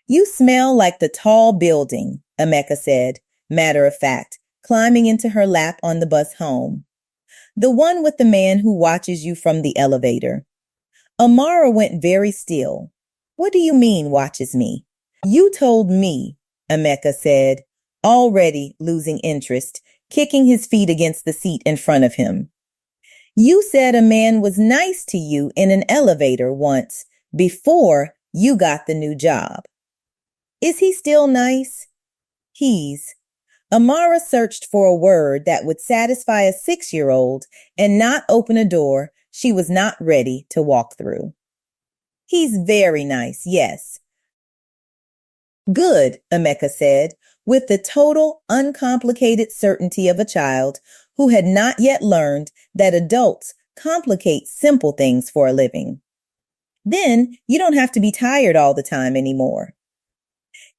You smell like the tall building, Emeka said, matter of fact, climbing into her lap on the bus home. The one with the man who watches you from the elevator. Amara went very still. What do you mean, watches me? You told me, Emeka said, already losing interest, kicking his feet against the seat in front of him. You said a man was nice to you in an elevator once, before you got the new job. Is he still nice? Amara searched for a word that would satisfy a 6-year-old and not open a door she was not ready to walk through. He's very nice, yes. Good, Emeka said, with the total, uncomplicated certainty of a child who had not yet learned that adults complicate simple things for a living. Then you don't have to be tired all the time anymore.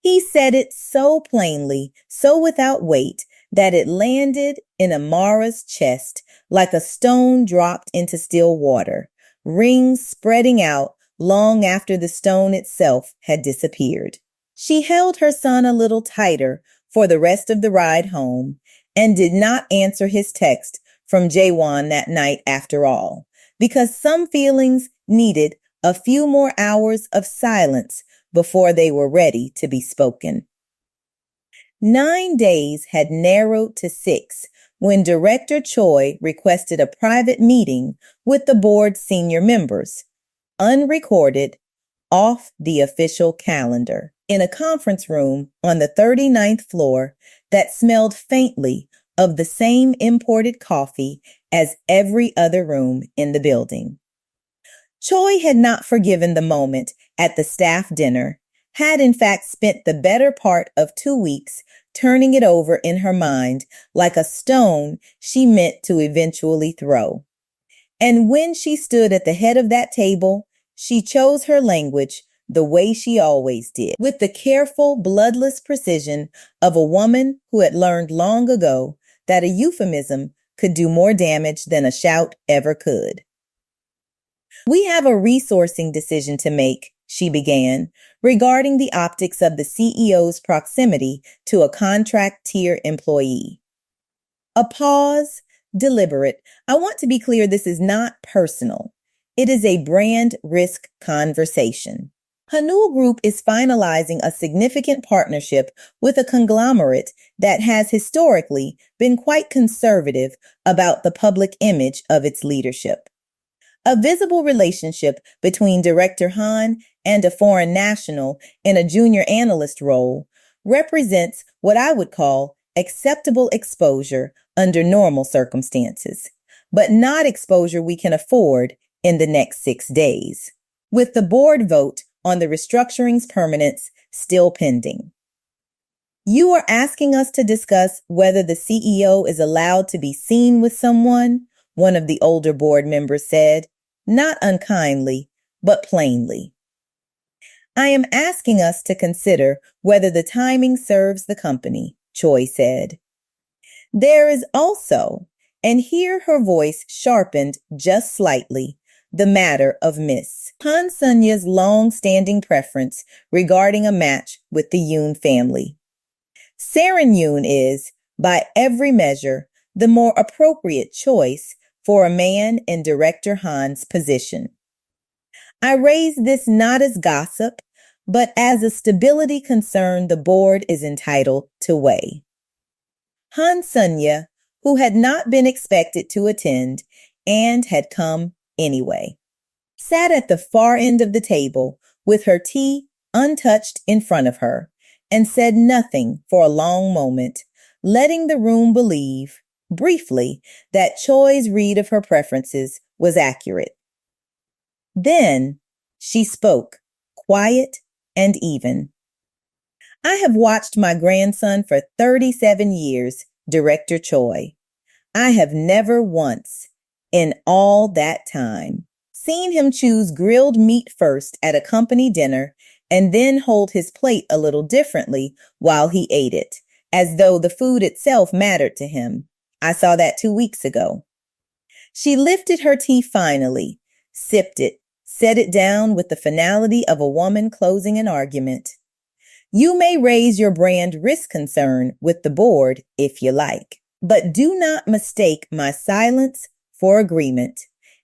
He said it so plainly, so without weight, that it landed in Amara's chest like a stone dropped into still water, rings spreading out long after the stone itself had disappeared. She held her son a little tighter for the rest of the ride home and did not answer his text from Jaewon that night after all, because some feelings needed a few more hours of silence before they were ready to be spoken. 9 days had narrowed to 6 when Director Choi requested a private meeting with the board's senior members, unrecorded, off the official calendar, in a conference room on the 39th floor that smelled faintly of the same imported coffee as every other room in the building. Choi had not forgiven the moment at the staff dinner, had in fact spent the better part of 2 weeks turning it over in her mind like a stone she meant to eventually throw. And when she stood at the head of that table, she chose her language the way she always did, with the careful, bloodless precision of a woman who had learned long ago that a euphemism could do more damage than a shout ever could. We have a resourcing decision to make, she began, regarding the optics of the CEO's proximity to a contract tier employee. A pause, deliberate. I want to be clear, this is not personal. It is a brand risk conversation. Hanul Group is finalizing a significant partnership with a conglomerate that has historically been quite conservative about the public image of its leadership. A visible relationship between Director Han and a foreign national in a junior analyst role represents what I would call acceptable exposure under normal circumstances, but not exposure we can afford in the next 6 days, with the board vote on the restructuring's permanence still pending. You are asking us to discuss whether the CEO is allowed to be seen with someone, one of the older board members said, not unkindly, but plainly. I am asking us to consider whether the timing serves the company, Choi said. There is also, and here her voice sharpened just slightly, the matter of Miss Han Sunya's long-standing preference regarding a match with the Yoon family. Saren Yoon is, by every measure, the more appropriate choice for a man in Director Han's position. I raise this not as gossip, but as a stability concern the board is entitled to weigh. Han Sunya, who had not been expected to attend and had come anyway, sat at the far end of the table with her tea untouched in front of her and said nothing for a long moment, letting the room believe, briefly, that Choi's read of her preferences was accurate. Then she spoke, quiet and even. I have watched my grandson for 37 years, Director Choi. I have never once, in all that time, seen him choose grilled meat first at a company dinner and then hold his plate a little differently while he ate it, as though the food itself mattered to him. I saw that 2 weeks ago. She lifted her tea finally, sipped it, set it down with the finality of a woman closing an argument. You may raise your brand risk concern with the board if you like, but do not mistake my silence for agreement,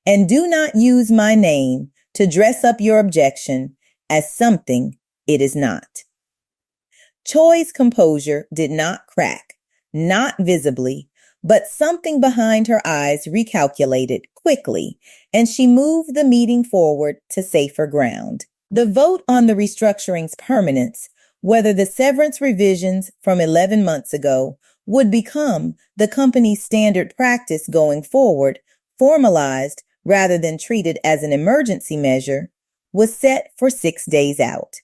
and do not use my name to dress up your objection as something it is not. Choi's composure did not crack, not visibly, but something behind her eyes recalculated quickly, and she moved the meeting forward to safer ground. The vote on the restructuring's permanence, whether the severance revisions from 11 months ago would become the company's standard practice going forward, formalized rather than treated as an emergency measure, was set for 6 days out.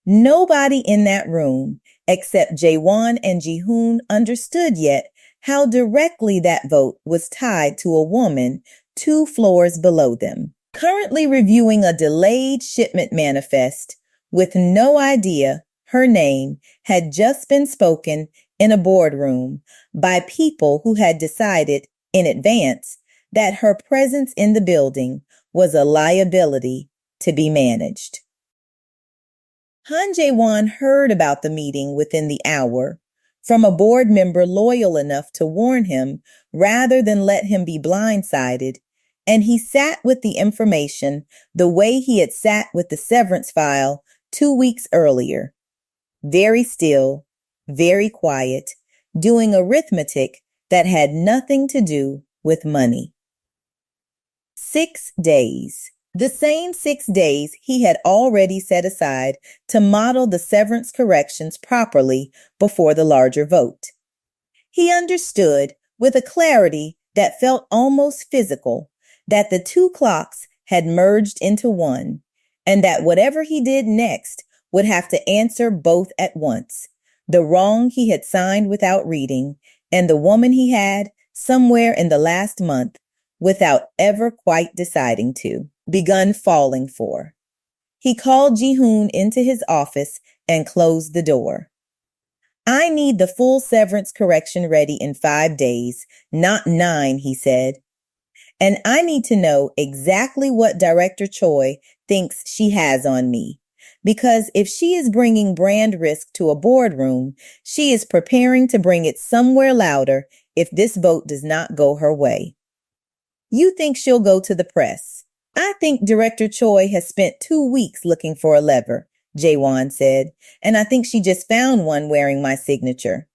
Nobody in that room except Jaewon and Jihoon understood yet how directly that vote was tied to a woman 2 floors below them. Currently reviewing a delayed shipment manifest with no idea her name had just been spoken in a boardroom by people who had decided in advance that her presence in the building was a liability to be managed. Han Jae-won heard about the meeting within the hour from a board member loyal enough to warn him rather than let him be blindsided, and he sat with the information the way he had sat with the severance file 2 weeks earlier. Very still, very quiet, doing arithmetic that had nothing to do with money. 6 days. The same 6 days he had already set aside to model the severance corrections properly before the larger vote. He understood with a clarity that felt almost physical that the 2 clocks had merged into one, and that whatever he did next would have to answer both at once: the wrong he had signed without reading, and the woman he had, somewhere in the last month, without ever quite deciding to, begun falling for. He called Jihoon into his office and closed the door. "I need the full severance correction ready in 5 days, not 9, he said. "And I need to know exactly what Director Choi thinks she has on me. Because if she is bringing brand risk to a boardroom, she is preparing to bring it somewhere louder if this vote does not go her way. You think she'll go to the press? I think Director Choi has spent 2 weeks looking for a lever," Jaewon said, "and I think she just found one wearing my signature."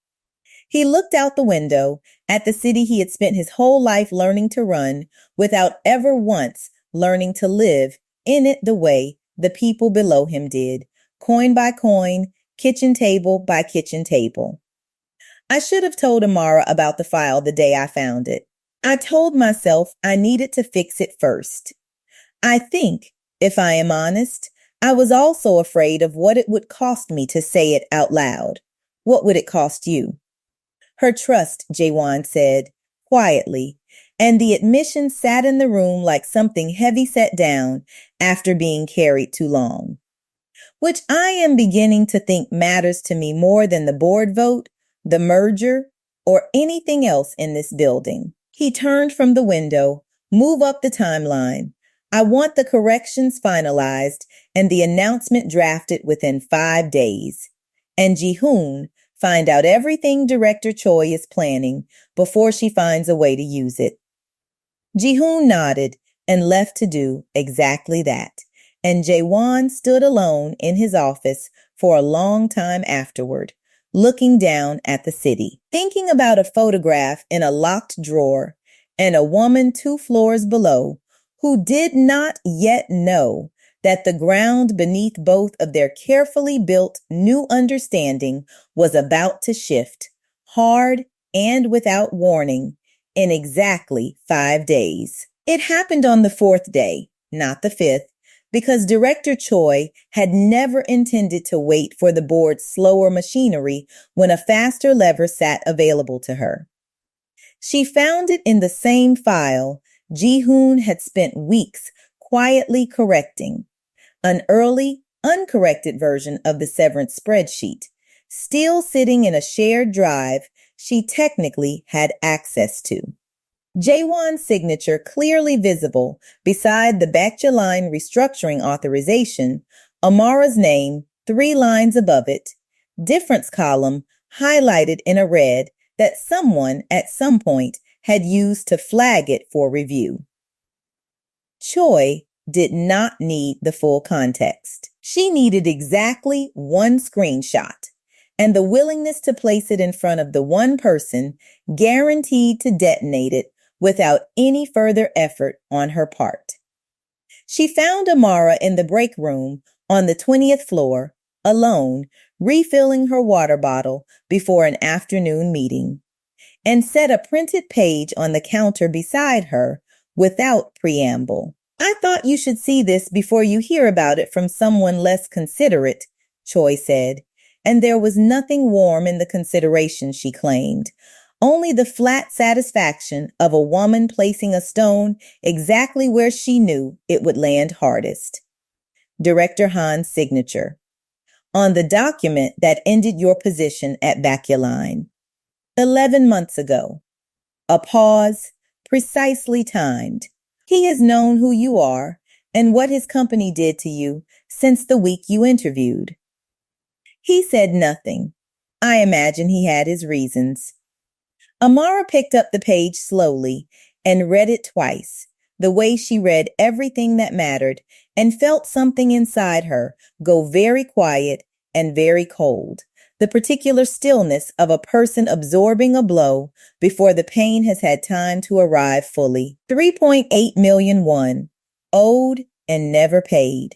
He looked out the window at the city he had spent his whole life learning to run without ever once learning to live in it the way the people below him did, coin by coin, kitchen table by kitchen table. "I should have told Amara about the file the day I found it. I told myself I needed to fix it first. I think, if I am honest, I was also afraid of what it would cost me to say it out loud. What would it cost you?" "Her trust," Jaewon said, quietly, and the admission sat in the room like something heavy set down after being carried too long. "Which I am beginning to think matters to me more than the board vote, the merger, or anything else in this building." He turned from the window. "Move up the timeline. I want the corrections finalized and the announcement drafted within 5 days. And Jihoon, find out everything Director Choi is planning before she finds a way to use it." Jihoon nodded and left to do exactly that, and Jaewon stood alone in his office for a long time afterward, looking down at the city, thinking about a photograph in a locked drawer and a woman 2 floors below who did not yet know that the ground beneath both of their carefully built new understanding was about to shift, hard and without warning, in exactly 5 days. It happened on the 4th day, not the 5th, because Director Choi had never intended to wait for the board's slower machinery when a faster lever sat available to her. She found it in the same file Jihoon had spent weeks quietly correcting, an early, uncorrected version of the severance spreadsheet, still sitting in a shared drive she technically had access to. Jaewon's signature clearly visible beside the Baekje-line restructuring authorization, Amara's name 3 lines above it, difference column highlighted in a red that someone at some point had used to flag it for review. Choi did not need the full context. She needed exactly 1 screenshot and the willingness to place it in front of the one person guaranteed to detonate it without any further effort on her part. She found Amara in the break room on the 20th floor, alone, refilling her water bottle before an afternoon meeting, and set a printed page on the counter beside her without preamble. I thought you should see this before you hear about it from someone less considerate, Choi said, and there was nothing warm in the consideration, she claimed. Only the flat satisfaction of a woman placing a stone exactly where she knew it would land hardest. Director Han's signature. On the document that ended your position at Bakuline. 11 months ago. A pause, precisely timed. He has known who you are and what his company did to you since the week you interviewed. He said nothing. I imagine he had his reasons. Amara picked up the page slowly and read it twice, the way she read everything that mattered, and felt something inside her go very quiet and very cold, the particular stillness of a person absorbing a blow before the pain has had time to arrive fully. 3.8 million won, owed and never paid.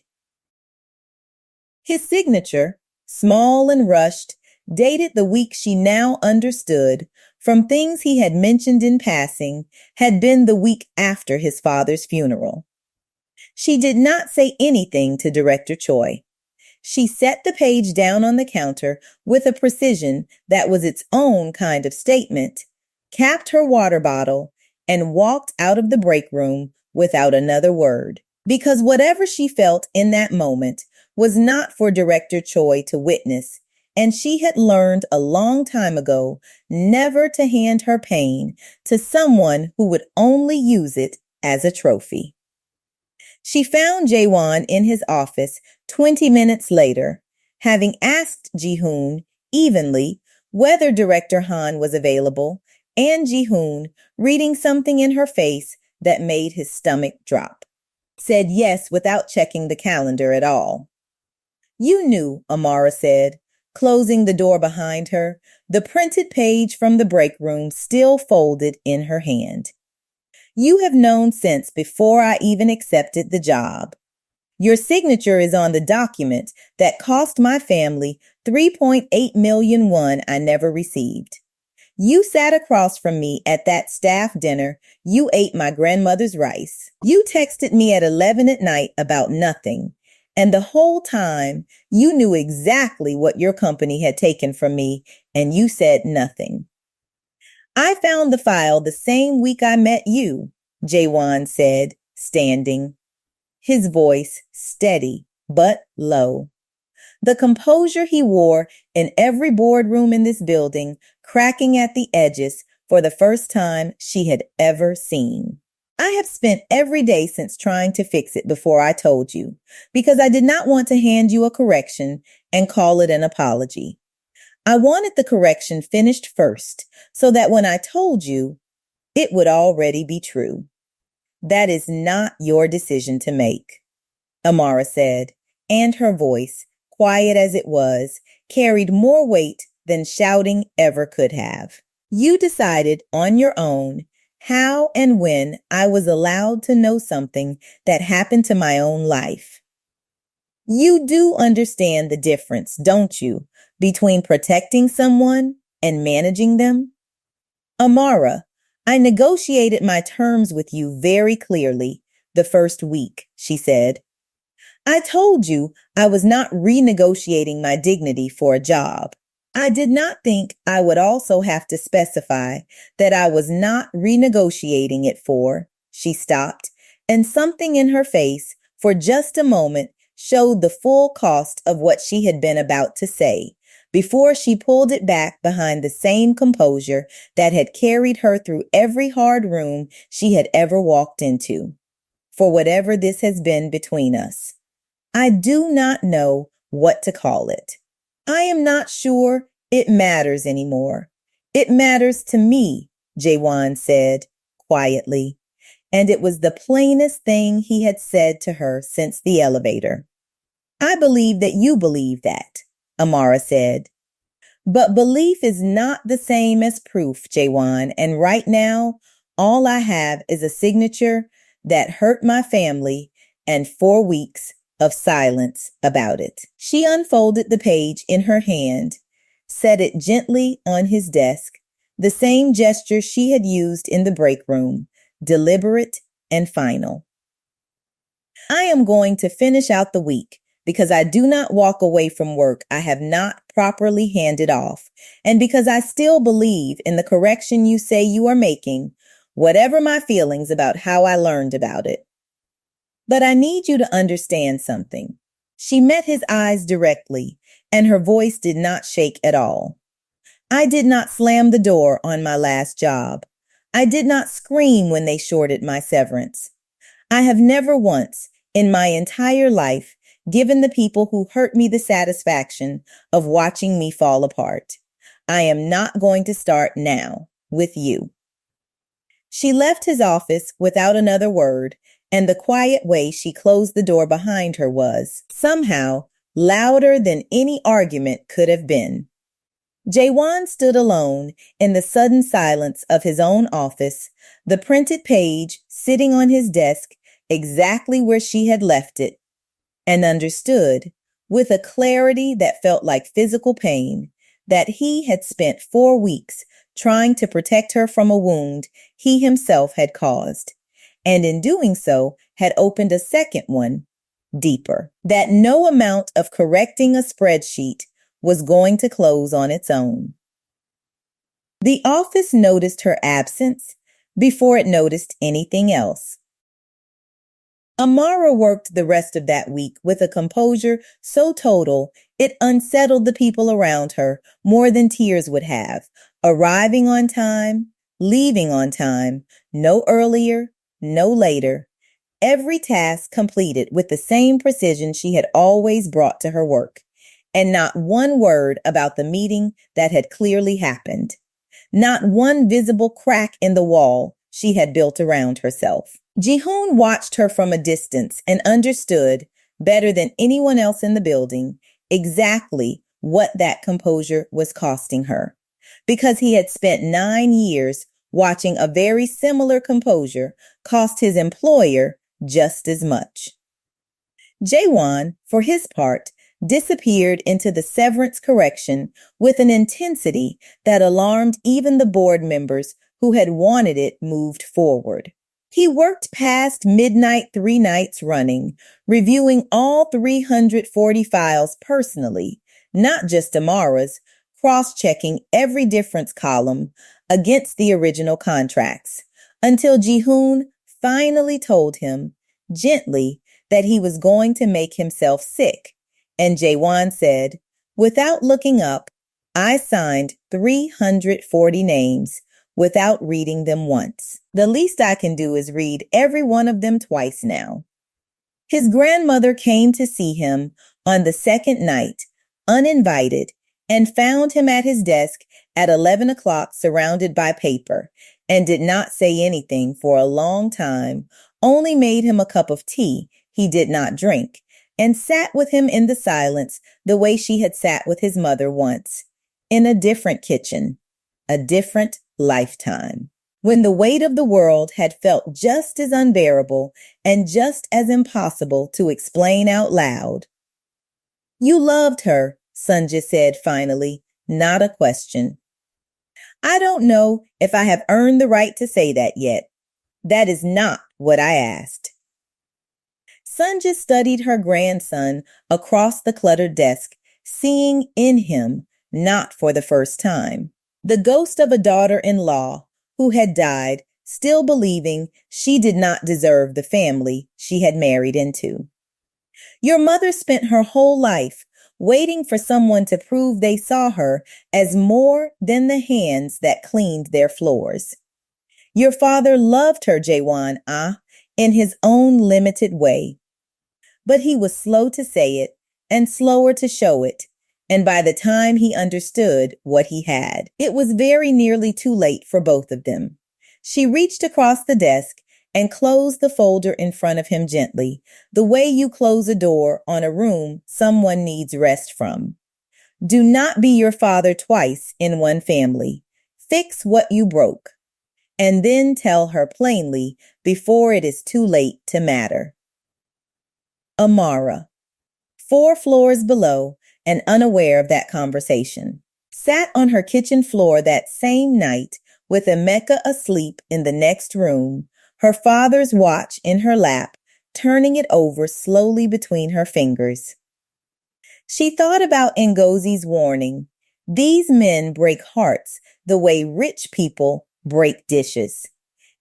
His signature, small and rushed, dated the week she now understood from things he had mentioned in passing had been the week after his father's funeral. She did not say anything to Director Choi. She set the page down on the counter with a precision that was its own kind of statement, capped her water bottle, and walked out of the break room without another word. Because whatever she felt in that moment was not for Director Choi to witness, and she had learned a long time ago never to hand her pain to someone who would only use it as a trophy. She found Jaewon in his office 20 minutes later, having asked Ji-hoon evenly whether Director Han was available, and Ji-hoon, reading something in her face that made his stomach drop, said yes without checking the calendar at all. You knew, Amara said, closing the door behind her, the printed page from the break room still folded in her hand. You have known since before I even accepted the job. Your signature is on the document that cost my family 3.8 million won I never received. You sat across from me at that staff dinner. You ate my grandmother's rice. You texted me at 11 at night about nothing. And the whole time, you knew exactly what your company had taken from me, and you said nothing. I found the file the same week I met you, Jaewon said, standing, his voice steady but low. The composure he wore in every boardroom in this building, cracking at the edges for the first time she had ever seen. I have spent every day since trying to fix it before I told you, because I did not want to hand you a correction and call it an apology. I wanted the correction finished first, so that when I told you, it would already be true. That is not your decision to make, Amara said, and her voice, quiet as it was, carried more weight than shouting ever could have. You decided on your own how and when I was allowed to know something that happened to my own life. You do understand the difference, don't you, between protecting someone and managing them? Amara, I negotiated my terms with you very clearly the first week, she said. I told you I was not renegotiating my dignity for a job. I did not think I would also have to specify that I was not renegotiating it for, she stopped, and something in her face for just a moment showed the full cost of what she had been about to say, before she pulled it back behind the same composure that had carried her through every hard room she had ever walked into. For whatever this has been between us, I do not know what to call it. I am not sure it matters anymore. It matters to me, Jaewon said quietly, and it was the plainest thing he had said to her since the elevator. I believe that you believe that, Amara said. But belief is not the same as proof, Jaewon, and right now, all I have is a signature that hurt my family and 4 weeks of silence about it. She unfolded the page in her hand, set it gently on his desk, the same gesture she had used in the break room, deliberate and final. I am going to finish out the week because I do not walk away from work I have not properly handed off, and because I still believe in the correction you say you are making, whatever my feelings about how I learned about it. But I need you to understand something. She met his eyes directly, and her voice did not shake at all. I did not slam the door on my last job. I did not scream when they shorted my severance. I have never once, in my entire life, given the people who hurt me the satisfaction of watching me fall apart. I am not going to start now with you. She left his office without another word, and the quiet way she closed the door behind her was, somehow, louder than any argument could have been. Jaewon stood alone in the sudden silence of his own office, the printed page sitting on his desk exactly where she had left it, and understood, with a clarity that felt like physical pain, that he had spent 4 weeks trying to protect her from a wound he himself had caused, and in doing so had opened a second one, deeper, that no amount of correcting a spreadsheet was going to close on its own. The office noticed her absence before it noticed anything else. Amara worked the rest of that week with a composure so total it unsettled the people around her more than tears would have, arriving on time, leaving on time, no earlier, no later, every task completed with the same precision she had always brought to her work, and not one word about the meeting that had clearly happened, not one visible crack in the wall she had built around herself. Ji-hoon watched her from a distance and understood, better than anyone else in the building, exactly what that composure was costing her, because he had spent 9 years watching a very similar composure cost his employer just as much. Jaewon, for his part, disappeared into the severance correction with an intensity that alarmed even the board members who had wanted it moved forward. He worked past midnight 3 nights running, reviewing all 340 files personally, not just Amara's, cross-checking every difference column against the original contracts, until Ji-hoon finally told him, gently, that he was going to make himself sick, and Jaewon said, without looking up, I signed 340 names without reading them once. The least I can do is read every one of them twice now. His grandmother came to see him on the second night, uninvited, and found him at his desk at 11 o'clock surrounded by paper, and did not say anything for a long time, only made him a cup of tea he did not drink, and sat with him in the silence the way she had sat with his mother once, in a different kitchen, a different lifetime, when the weight of the world had felt just as unbearable and just as impossible to explain out loud. You loved her, Sunja said finally, not a question. I don't know if I have earned the right to say that yet. That is not what I asked. Sunja studied her grandson across the cluttered desk, seeing in him, not for the first time, the ghost of a daughter-in-law who had died, still believing she did not deserve the family she had married into. Your mother spent her whole life waiting for someone to prove they saw her as more than the hands that cleaned their floors. Your father loved her, Jaewon, in his own limited way. But he was slow to say it and slower to show it, and by the time he understood what he had, it was very nearly too late for both of them. She reached across the desk and closed the folder in front of him gently, the way you close a door on a room someone needs rest from. Do not be your father twice in one family. Fix what you broke, and then tell her plainly before it is too late to matter. Amara, 4 floors below and unaware of that conversation, sat on her kitchen floor that same night with Emeka asleep in the next room, her father's watch in her lap, turning it over slowly between her fingers. She thought about Ngozi's warning. These men break hearts the way rich people break dishes,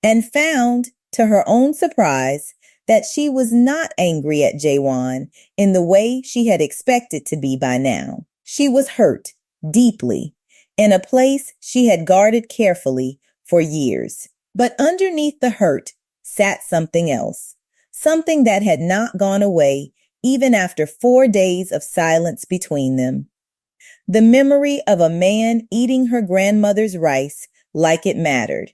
and found, to her own surprise, that she was not angry at Jaewon in the way she had expected to be by now. She was hurt, deeply, in a place she had guarded carefully for years. But underneath the hurt sat something else, something that had not gone away even after 4 days of silence between them. The memory of a man eating her grandmother's rice like it mattered,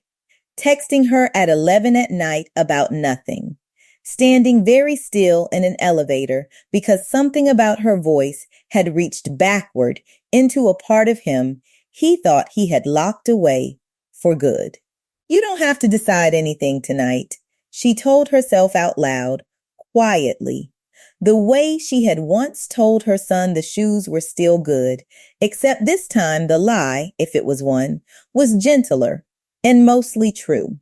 texting her at 11 at night about nothing, standing very still in an elevator because something about her voice had reached backward into a part of him he thought he had locked away for good. You don't have to decide anything tonight, she told herself out loud, quietly, the way she had once told her son the shoes were still good, except this time the lie, if it was one, was gentler and mostly true.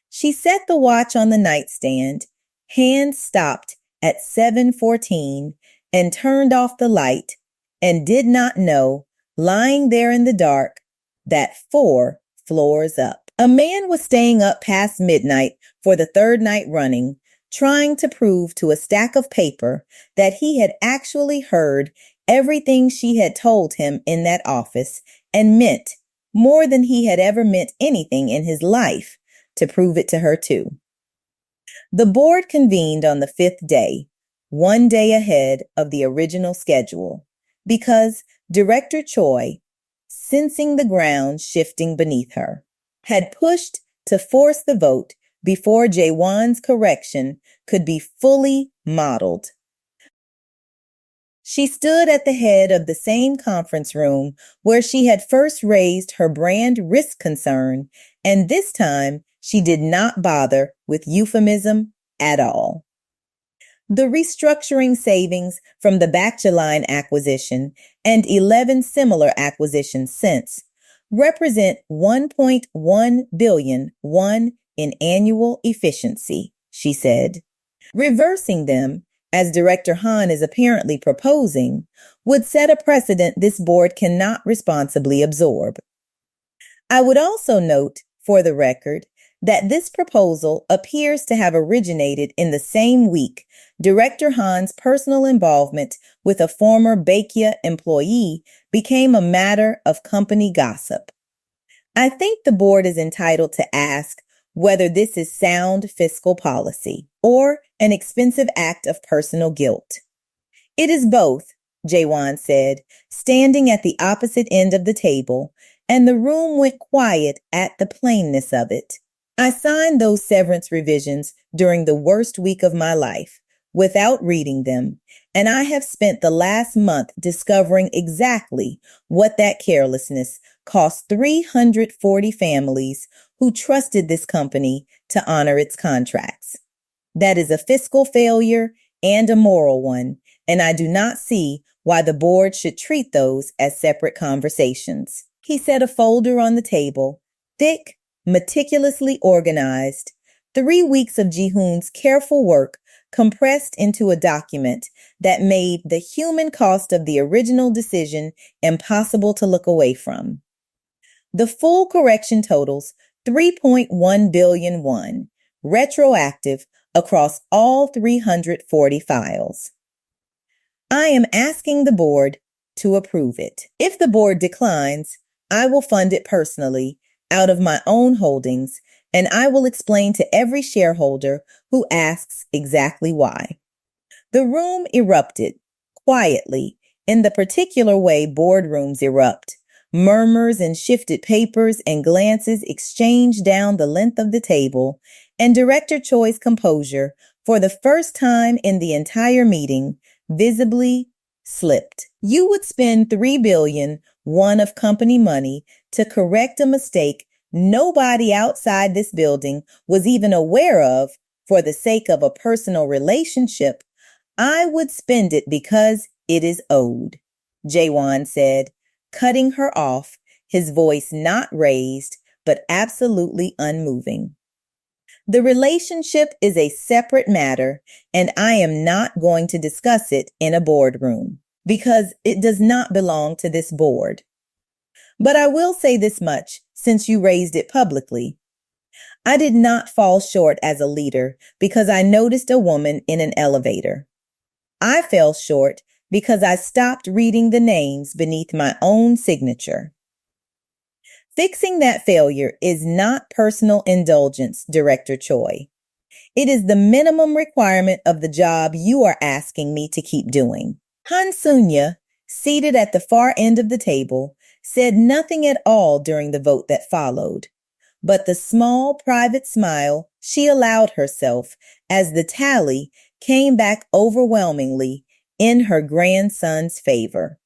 She set the watch on the nightstand, hand stopped at 7:14, and turned off the light, and did not know, lying there in the dark, that 4 floors up. A man was staying up past midnight for the 3rd night running, trying to prove to a stack of paper that he had actually heard everything she had told him in that office and meant more than he had ever meant anything in his life to prove it to her too. The board convened on the 5th day, 1 day ahead of the original schedule, because Director Choi, sensing the ground shifting beneath her, had pushed to force the vote before Jaewon's correction could be fully modeled. She stood at the head of the same conference room where she had first raised her brand risk concern, and this time she did not bother with euphemism at all. The restructuring savings from the Bachelline acquisition and 11 similar acquisitions since represent 1.1 billion won in annual efficiency, she said. Reversing them, as Director Han is apparently proposing, would set a precedent this board cannot responsibly absorb. I would also note, for the record, that this proposal appears to have originated in the same week Director Han's personal involvement with a former Baekya employee became a matter of company gossip. I think the board is entitled to ask whether this is sound fiscal policy or an expensive act of personal guilt. It is both, Jaewon said, standing at the opposite end of the table, and the room went quiet at the plainness of it. I signed those severance revisions during the worst week of my life, without reading them, and I have spent the last month discovering exactly what that carelessness cost 340 families who trusted this company to honor its contracts. That is a fiscal failure and a moral one, and I do not see why the board should treat those as separate conversations. He set a folder on the table, thick, meticulously organized, 3 weeks of Ji-hoon's careful work compressed into a document that made the human cost of the original decision impossible to look away from. The full correction totals 3.1 billion won, retroactive across all 340 files. I am asking the board to approve it. If the board declines, I will fund it personally out of my own holdings, and I will explain to every shareholder who asks exactly why. The room erupted, quietly, in the particular way boardrooms erupt. Murmurs and shifted papers and glances exchanged down the length of the table, and Director Choi's composure, for the first time in the entire meeting, visibly slipped. You would spend 3 billion won of company money to correct a mistake nobody outside this building was even aware of for the sake of a personal relationship. I would spend it because it is owed, Jaewon said, cutting her off, his voice not raised, but absolutely unmoving. The relationship is a separate matter, and I am not going to discuss it in a boardroom because it does not belong to this board. But I will say this much since you raised it publicly. I did not fall short as a leader because I noticed a woman in an elevator. I fell short because I stopped reading the names beneath my own signature. Fixing that failure is not personal indulgence, Director Choi. It is the minimum requirement of the job you are asking me to keep doing. Han Sunya, seated at the far end of the table, said nothing at all during the vote that followed, but the small private smile she allowed herself as the tally came back overwhelmingly in her grandson's favor.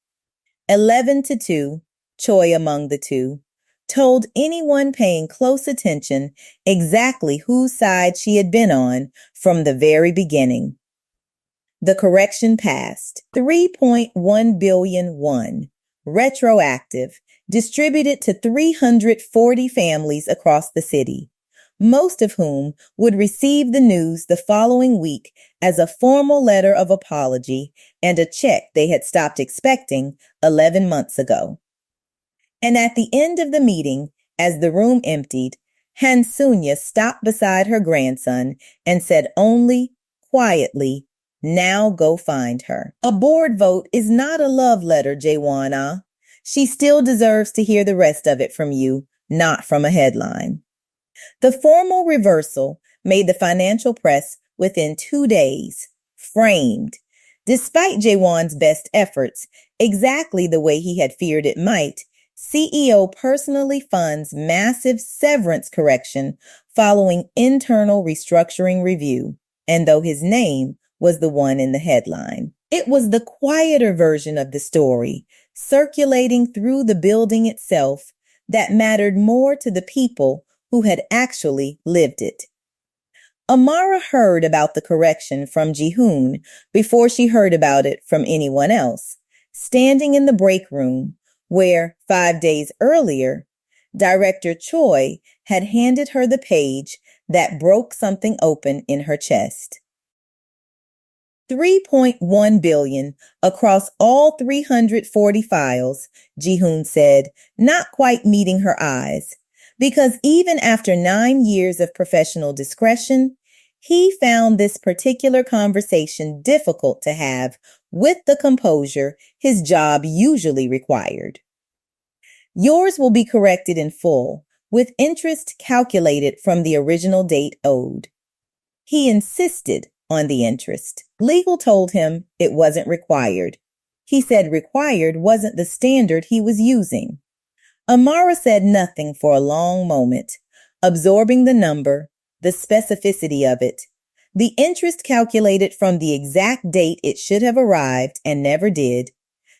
11-2, Choi among the two, told anyone paying close attention exactly whose side she had been on from the very beginning. The correction passed. 3.1 billion won, retroactive, distributed to 340 families across the city, most of whom would receive the news the following week as a formal letter of apology and a check they had stopped expecting 11 months ago. And at the end of the meeting, as the room emptied, Hansunya stopped beside her grandson and said only, quietly, "Now go find her." A board vote is not a love letter, Jae-won-ah. She still deserves to hear the rest of it from you, not from a headline. The formal reversal made the financial press within 2 days, framed, despite Jae-won's best efforts, exactly the way he had feared it might. CEO personally funds massive severance correction following internal restructuring review, and though his name was the one in the headline. It was the quieter version of the story, circulating through the building itself, that mattered more to the people who had actually lived it. Amara heard about the correction from Ji-hoon before she heard about it from anyone else, standing in the break room where, 5 days earlier, Director Choi had handed her the page that broke something open in her chest. 3.1 billion across all 340 files, Ji-hoon said, not quite meeting her eyes, because even after 9 years of professional discretion, he found this particular conversation difficult to have with the composure his job usually required. Yours will be corrected in full, with interest calculated from the original date owed. He insisted on the interest. Legal told him it wasn't required. He said required wasn't the standard he was using. Amara said nothing for a long moment, absorbing the number, the specificity of it, the interest calculated from the exact date it should have arrived and never did,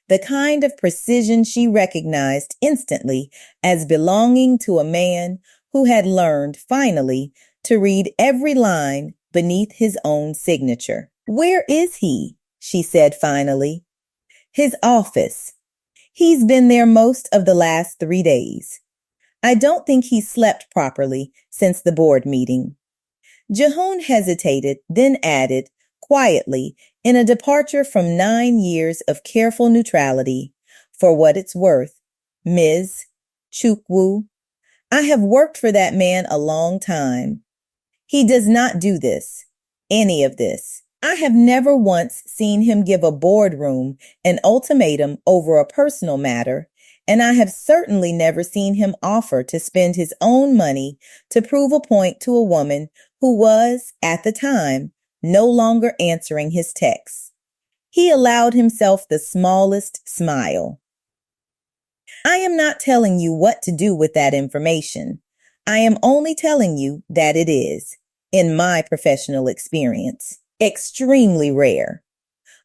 the kind of precision she recognized instantly as belonging to a man who had learned, finally, to read every line beneath his own signature. "Where is he?" she said finally. "His office. He's been there most of the last 3 days. I don't think he slept properly since the board meeting." Ji-hoon hesitated, then added, quietly, in a departure from 9 years of careful neutrality, "For what it's worth, Ms. Chukwu, I have worked for that man a long time. He does not do this, any of this. I have never once seen him give a boardroom an ultimatum over a personal matter, and I have certainly never seen him offer to spend his own money to prove a point to a woman who was, at the time, no longer answering his texts. He allowed himself the smallest smile. I am not telling you what to do with that information. I am only telling you that it is, in my professional experience, extremely rare.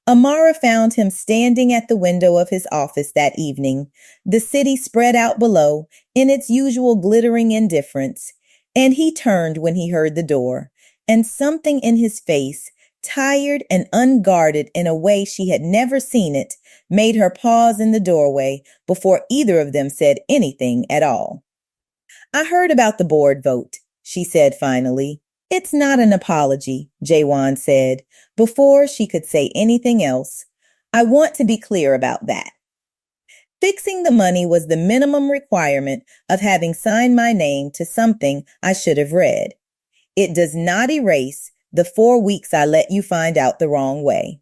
Amara found him standing at the window of his office that evening, the city spread out below in its usual glittering indifference, and he turned when he heard the door, and something in his face, tired and unguarded in a way she had never seen it, made her pause in the doorway before either of them said anything at all. "I heard about the board vote," she said finally. It's not an apology, Jaewon said, before she could say anything else. I want to be clear about that. Fixing the money was the minimum requirement of having signed my name to something I should have read. It does not erase the 4 weeks I let you find out the wrong way.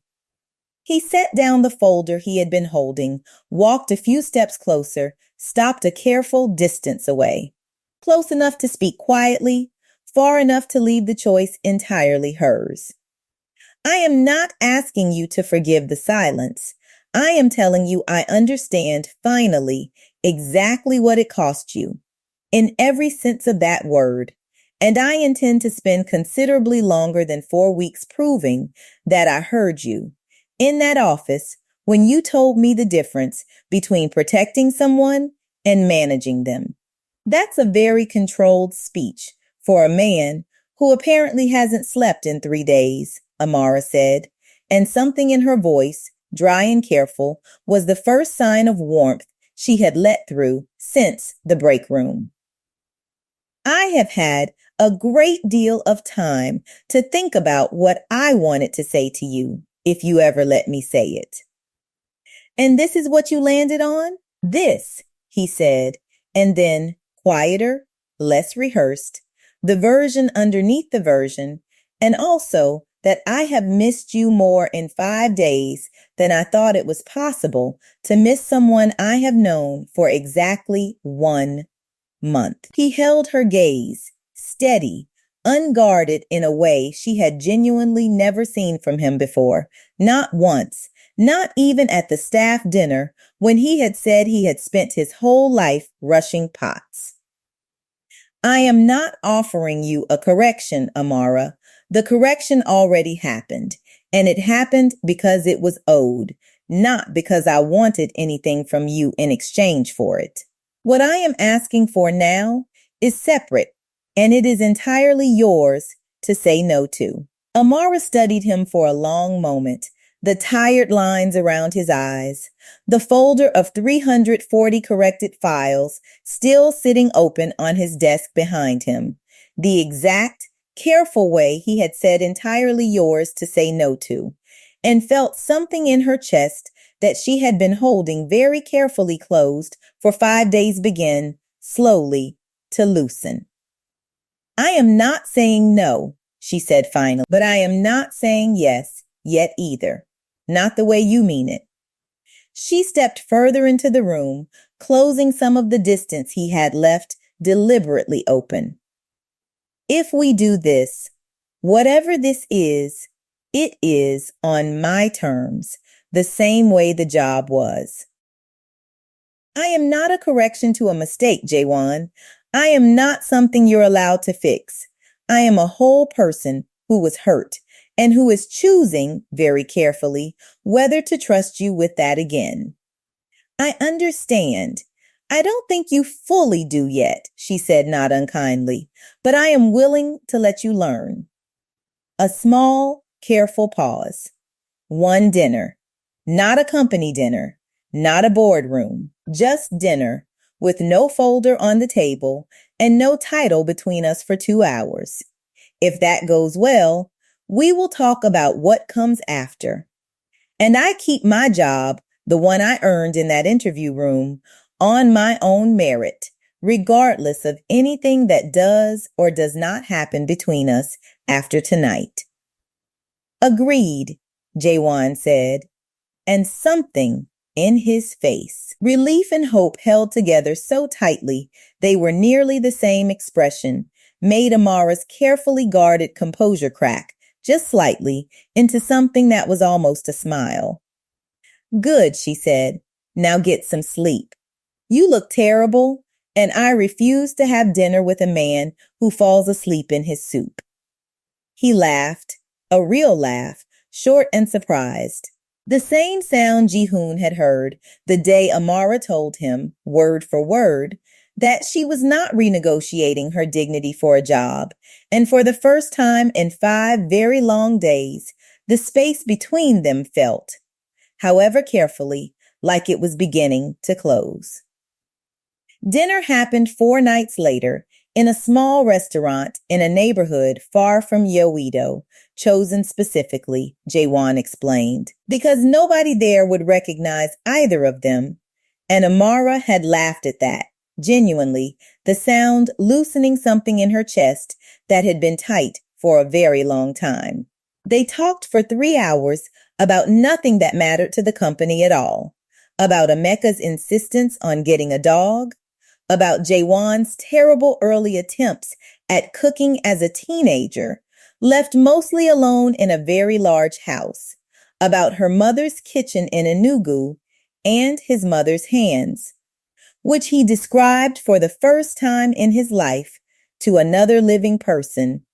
He set down the folder he had been holding, walked a few steps closer, stopped a careful distance away. Close enough to speak quietly, far enough to leave the choice entirely hers. I am not asking you to forgive the silence. I am telling you I understand, finally, exactly what it cost you, in every sense of that word. And I intend to spend considerably longer than 4 weeks proving that I heard you. In that office, when you told me the difference between protecting someone and managing them. That's a very controlled speech for a man who apparently hasn't slept in 3 days, Amara said, and something in her voice, dry and careful, was the first sign of warmth she had let through since the break room. I have had a great deal of time to think about what I wanted to say to you, if you ever let me say it. And this is what you landed on? This, he said, and then, quieter, less rehearsed, the version underneath the version, and also that I have missed you more in 5 days than I thought it was possible to miss someone I have known for exactly 1 month. He held her gaze, steady, unguarded in a way she had genuinely never seen from him before, not once, not even at the staff dinner when he had said he had spent his whole life rushing pots. I am not offering you a correction, Amara. The correction already happened, and it happened because it was owed, not because I wanted anything from you in exchange for it. What I am asking for now is separate, and it is entirely yours to say no to. Amara studied him for a long moment, the tired lines around his eyes, the folder of 340 corrected files still sitting open on his desk behind him, the exact, careful way he had said entirely yours to say no to, and felt something in her chest that she had been holding very carefully closed for 5 days begin, slowly, to loosen. I am not saying no, she said finally, but I am not saying yes yet either. Not the way you mean it. She stepped further into the room, closing some of the distance he had left deliberately open. If we do this, whatever this is, it is on my terms, the same way the job was. I am not a correction to a mistake, Jaewon. I am not something you're allowed to fix. I am a whole person who was hurt and who is choosing, very carefully, whether to trust you with that again. I understand. I don't think you fully do yet, she said not unkindly, but I am willing to let you learn. A small, careful pause. One dinner. Not a company dinner. Not a boardroom. Just dinner, with no folder on the table and no title between us for 2 hours. If that goes well, we will talk about what comes after. And I keep my job, the one I earned in that interview room, on my own merit, regardless of anything that does or does not happen between us after tonight. Agreed, Jaewon said, and something in his face. Relief and hope held together so tightly they were nearly the same expression, made Amara's carefully guarded composure crack, just slightly, into something that was almost a smile. Good, she said. Now get some sleep. You look terrible, and I refuse to have dinner with a man who falls asleep in his soup. He laughed, a real laugh, short and surprised. The same sound Ji-hoon had heard the day Amara told him, word for word, that she was not renegotiating her dignity for a job, and for the first time in 5 very long days, the space between them felt, however carefully, like it was beginning to close. Dinner happened 4 nights later, in a small restaurant in a neighborhood far from Yoedo, chosen specifically, Jaewon explained, because nobody there would recognize either of them. And Amara had laughed at that, genuinely, the sound loosening something in her chest that had been tight for a very long time. They talked for 3 hours about nothing that mattered to the company at all, about Emeka's insistence on getting a dog, about Jaewon's terrible early attempts at cooking as a teenager, left mostly alone in a very large house, about her mother's kitchen in Enugu and his mother's hands, which he described for the first time in his life to another living person,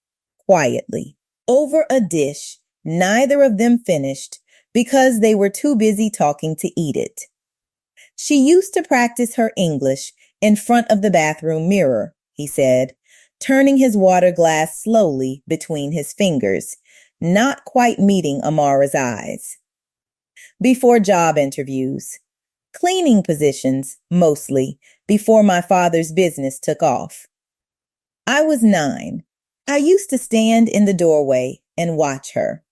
quietly. Over a dish neither of them finished because they were too busy talking to eat it. She used to practice her English in front of the bathroom mirror, he said, turning his water glass slowly between his fingers, not quite meeting Amara's eyes. Before job interviews, cleaning positions, mostly, before my father's business took off. I was 9. I used to stand in the doorway and watch her,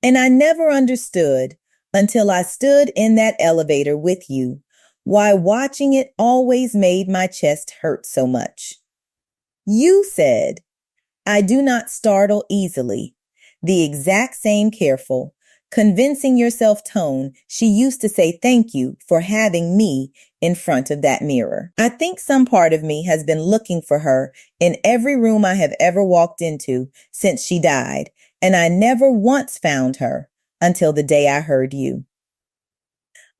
and I never understood until I stood in that elevator with you why watching it always made my chest hurt so much. You said, "I do not startle easily," the exact same careful, convincing yourself tone she used to say thank you for having me in front of that mirror. I think some part of me has been looking for her in every room I have ever walked into since she died, and I never once found her until the day I heard you.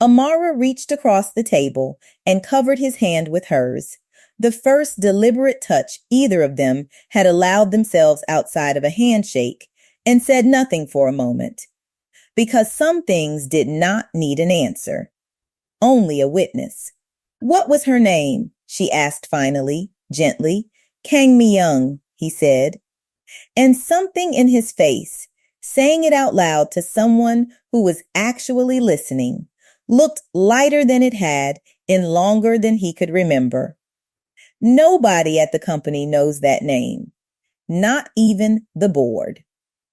Amara reached across the table and covered his hand with hers, the first deliberate touch either of them had allowed themselves outside of a handshake, and said nothing for a moment. Because some things did not need an answer, only a witness. "What was her name?" she asked finally, gently. "Kang Mi-young," he said. And something in his face, saying it out loud to someone who was actually listening, looked lighter than it had in longer than he could remember. Nobody at the company knows that name, not even the board.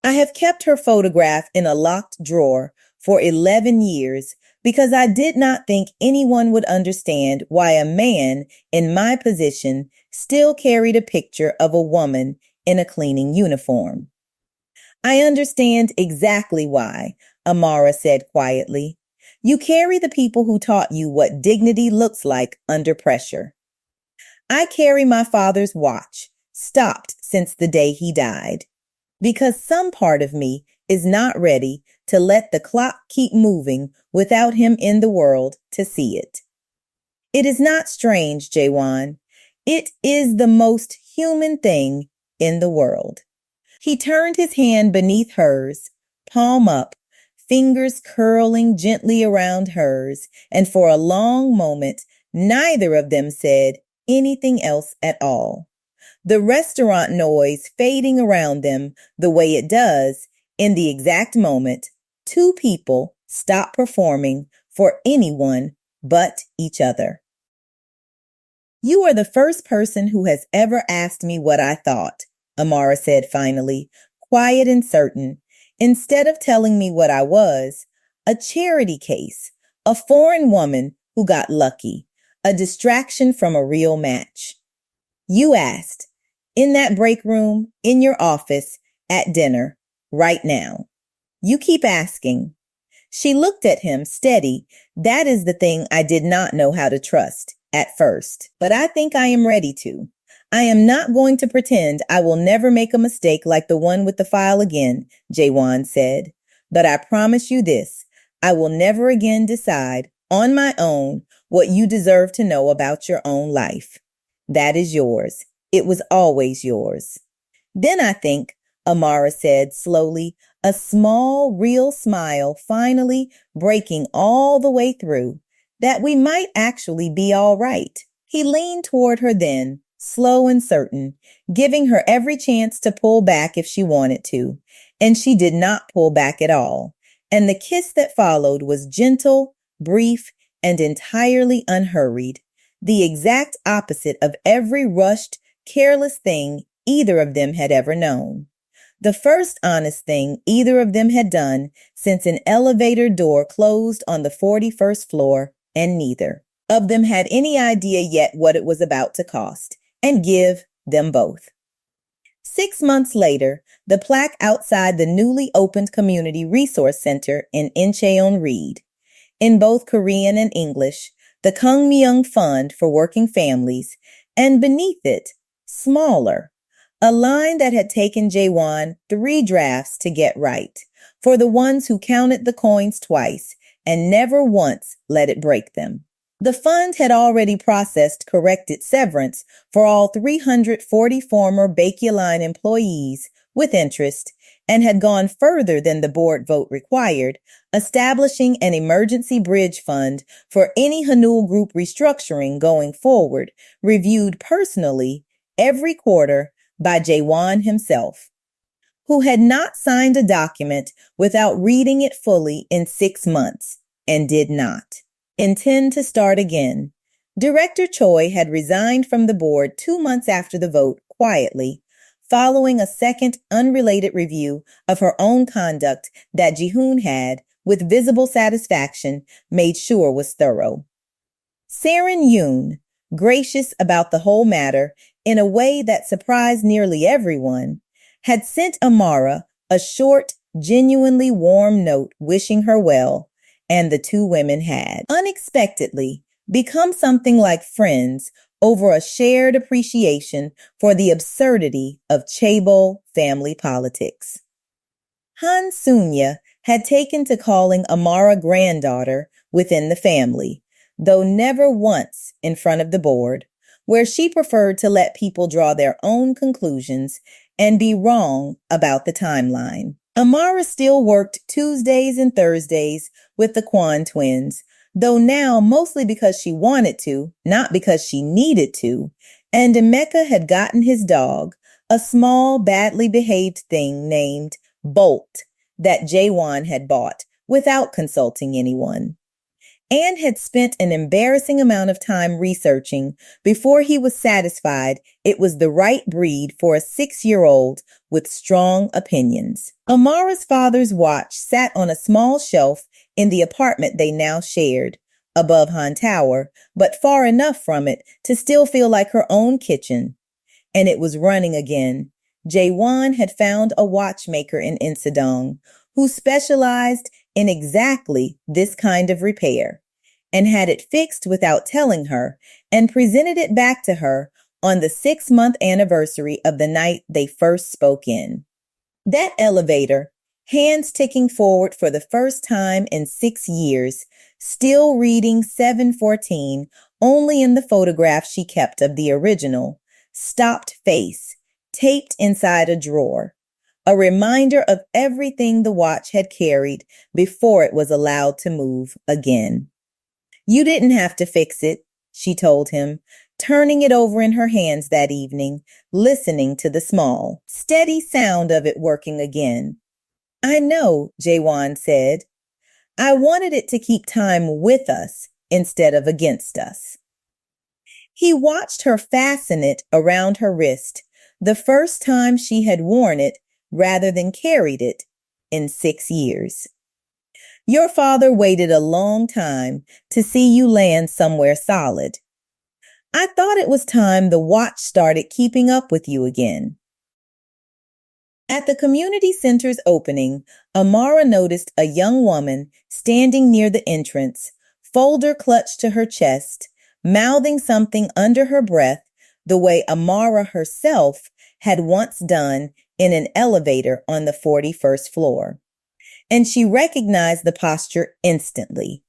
I have kept her photograph in a locked drawer for 11 years because I did not think anyone would understand why a man in my position still carried a picture of a woman in a cleaning uniform. "I understand exactly why," Amara said quietly. "You carry the people who taught you what dignity looks like under pressure. I carry my father's watch, stopped since the day he died, because some part of me is not ready to let the clock keep moving without him in the world to see it. It is not strange, Jaewon. It is the most human thing in the world." He turned his hand beneath hers, palm up, fingers curling gently around hers, and for a long moment, neither of them said anything else at all. The restaurant noise fading around them the way it does in the exact moment two people stop performing for anyone but each other. "You are the first person who has ever asked me what I thought," Amara said finally, quiet and certain, "instead of telling me what I was, a charity case, a foreign woman who got lucky, a distraction from a real match. You asked, in that break room, in your office, at dinner, right now. You keep asking." She looked at him steady. "That is the thing I did not know how to trust at first, but I think I am ready to. I am not going to pretend I will never make a mistake like the one with the file again," Jaewon said. "But I promise you this, I will never again decide on my own what you deserve to know about your own life. That is yours. It was always yours." "Then I think," Amara said slowly, a small, real smile finally breaking all the way through, "that we might actually be all right." He leaned toward her then, slow and certain, giving her every chance to pull back if she wanted to, and she did not pull back at all. And the kiss that followed was gentle, brief, and entirely unhurried, the exact opposite of every rushed, careless thing either of them had ever known. The first honest thing either of them had done since an elevator door closed on the 41st floor, and neither of them had any idea yet what it was about to cost and give them both. 6 months later, the plaque outside the newly opened Community Resource Center in Incheon read, in both Korean and English, the Kangmyeong Fund for Working Families, and beneath it, smaller, a line that had taken Jaewon 3 drafts to get right, for the ones who counted the coins twice and never once let it break them. The fund had already processed corrected severance for all 340 former Baekje Line employees with interest and had gone further than the board vote required, establishing an emergency bridge fund for any Hanul Group restructuring going forward, reviewed personally every quarter by Jaewon himself, who had not signed a document without reading it fully in 6 months and did not intend to start again. Director Choi had resigned from the board 2 months after the vote quietly, following a second unrelated review of her own conduct that Ji-hoon had, with visible satisfaction, made sure was thorough. Saren Yoon, gracious about the whole matter in a way that surprised nearly everyone, had sent Amara a short, genuinely warm note wishing her well, and the two women had, unexpectedly, become something like friends over a shared appreciation for the absurdity of chaebol family politics. Han Sunya had taken to calling Amara granddaughter within the family, though never once in front of the board, where she preferred to let people draw their own conclusions and be wrong about the timeline. Amara still worked Tuesdays and Thursdays with the Kwan twins, though now mostly because she wanted to, not because she needed to, and Emeka had gotten his dog, a small, badly behaved thing named Bolt that Jaewon had bought without consulting anyone. Anne had spent an embarrassing amount of time researching before he was satisfied it was the right breed for a 6-year-old with strong opinions. Amara's father's watch sat on a small shelf in the apartment they now shared, above Han Tower, but far enough from it to still feel like her own kitchen. And it was running again. Jaewon had found a watchmaker in Insadong who specialized in exactly this kind of repair, and had it fixed without telling her, and presented it back to her on the 6-month anniversary of the night they first spoke in. That elevator, hands ticking forward for the first time in 6 years, still reading 7:14 only in the photograph she kept of the original, stopped face, taped inside a drawer, a reminder of everything the watch had carried before it was allowed to move again. You didn't have to fix it, she told him, turning it over in her hands that evening, listening to the small, steady sound of it working again. I know, Jaewon said. I wanted it to keep time with us instead of against us. He watched her fasten it around her wrist, the first time she had worn it rather than carried it in 6 years. Your father waited a long time to see you land somewhere solid. I thought it was time the watch started keeping up with you again. At the community center's opening, Amara noticed a young woman standing near the entrance, folder clutched to her chest, mouthing something under her breath the way Amara herself had once done in an elevator on the 41st floor. And she recognized the posture instantly.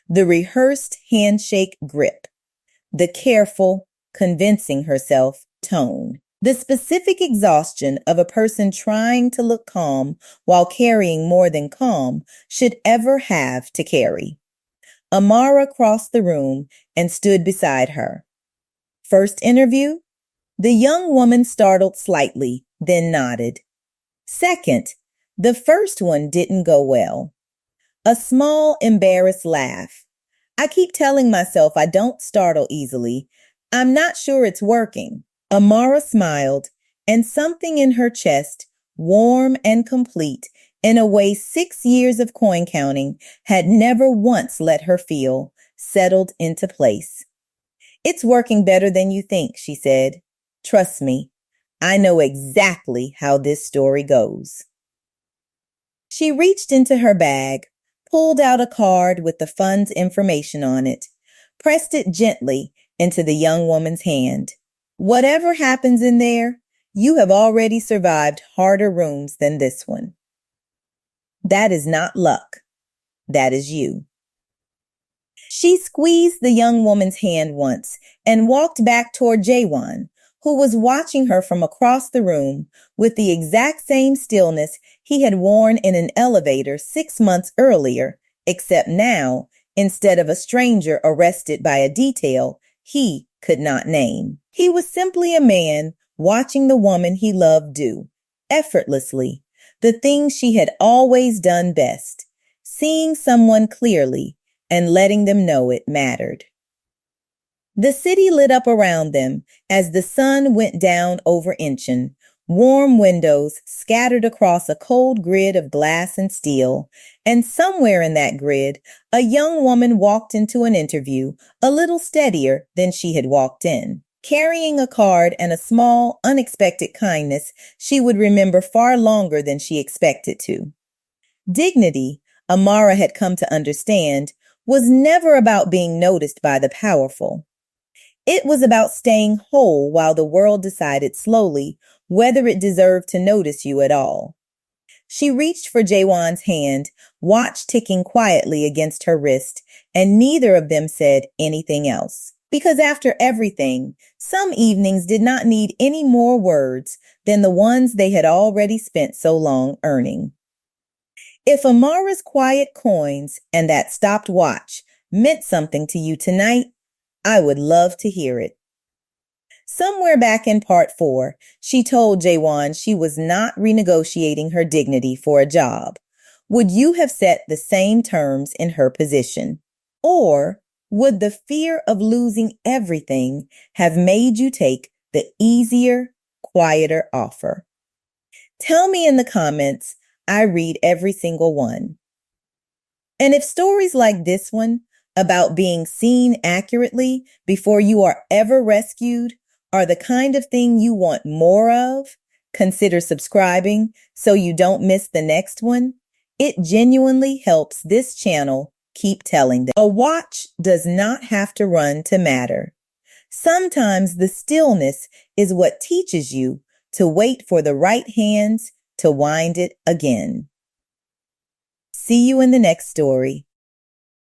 The rehearsed handshake grip, the careful, convincing herself tone, the specific exhaustion of a person trying to look calm while carrying more than calm should ever have to carry. Amara crossed the room and stood beside her. First interview? The young woman startled slightly, then nodded. Second, the first one didn't go well. A small, embarrassed laugh. I keep telling myself I don't startle easily. I'm not sure it's working. Amara smiled, and something in her chest, warm and complete, in a way 6 years of coin counting had never once let her feel, settled into place. It's working better than you think, she said. Trust me, I know exactly how this story goes. She reached into her bag, pulled out a card with the fund's information on it, pressed it gently into the young woman's hand. Whatever happens in there, you have already survived harder rooms than this one. That is not luck. That is you. She squeezed the young woman's hand once and walked back toward Jaewon, who was watching her from across the room with the exact same stillness he had worn in an elevator 6 months earlier, except now, instead of a stranger arrested by a detail he could not name, he was simply a man watching the woman he loved do, effortlessly, the thing she had always done best, seeing someone clearly and letting them know it mattered. The city lit up around them as the sun went down over Incheon, warm windows scattered across a cold grid of glass and steel, and somewhere in that grid, a young woman walked into an interview a little steadier than she had walked in, carrying a card and a small, unexpected kindness she would remember far longer than she expected to. Dignity, Amara had come to understand, was never about being noticed by the powerful. It was about staying whole while the world decided slowly whether it deserved to notice you at all. She reached for Jaewon's hand, watch ticking quietly against her wrist, and neither of them said anything else. Because after everything, some evenings did not need any more words than the ones they had already spent so long earning. If Amara's quiet coins and that stopped watch meant something to you tonight, I would love to hear it. Somewhere back in part 4, she told Jaewon she was not renegotiating her dignity for a job. Would you have set the same terms in her position? Or would the fear of losing everything have made you take the easier, quieter offer? Tell me in the comments. I read every single one. And if stories like this one, about being seen accurately before you are ever rescued, are the kind of thing you want more of, consider subscribing so you don't miss the next one. It genuinely helps this channel keep telling them. A watch does not have to run to matter. Sometimes the stillness is what teaches you to wait for the right hands to wind it again. See you in the next story.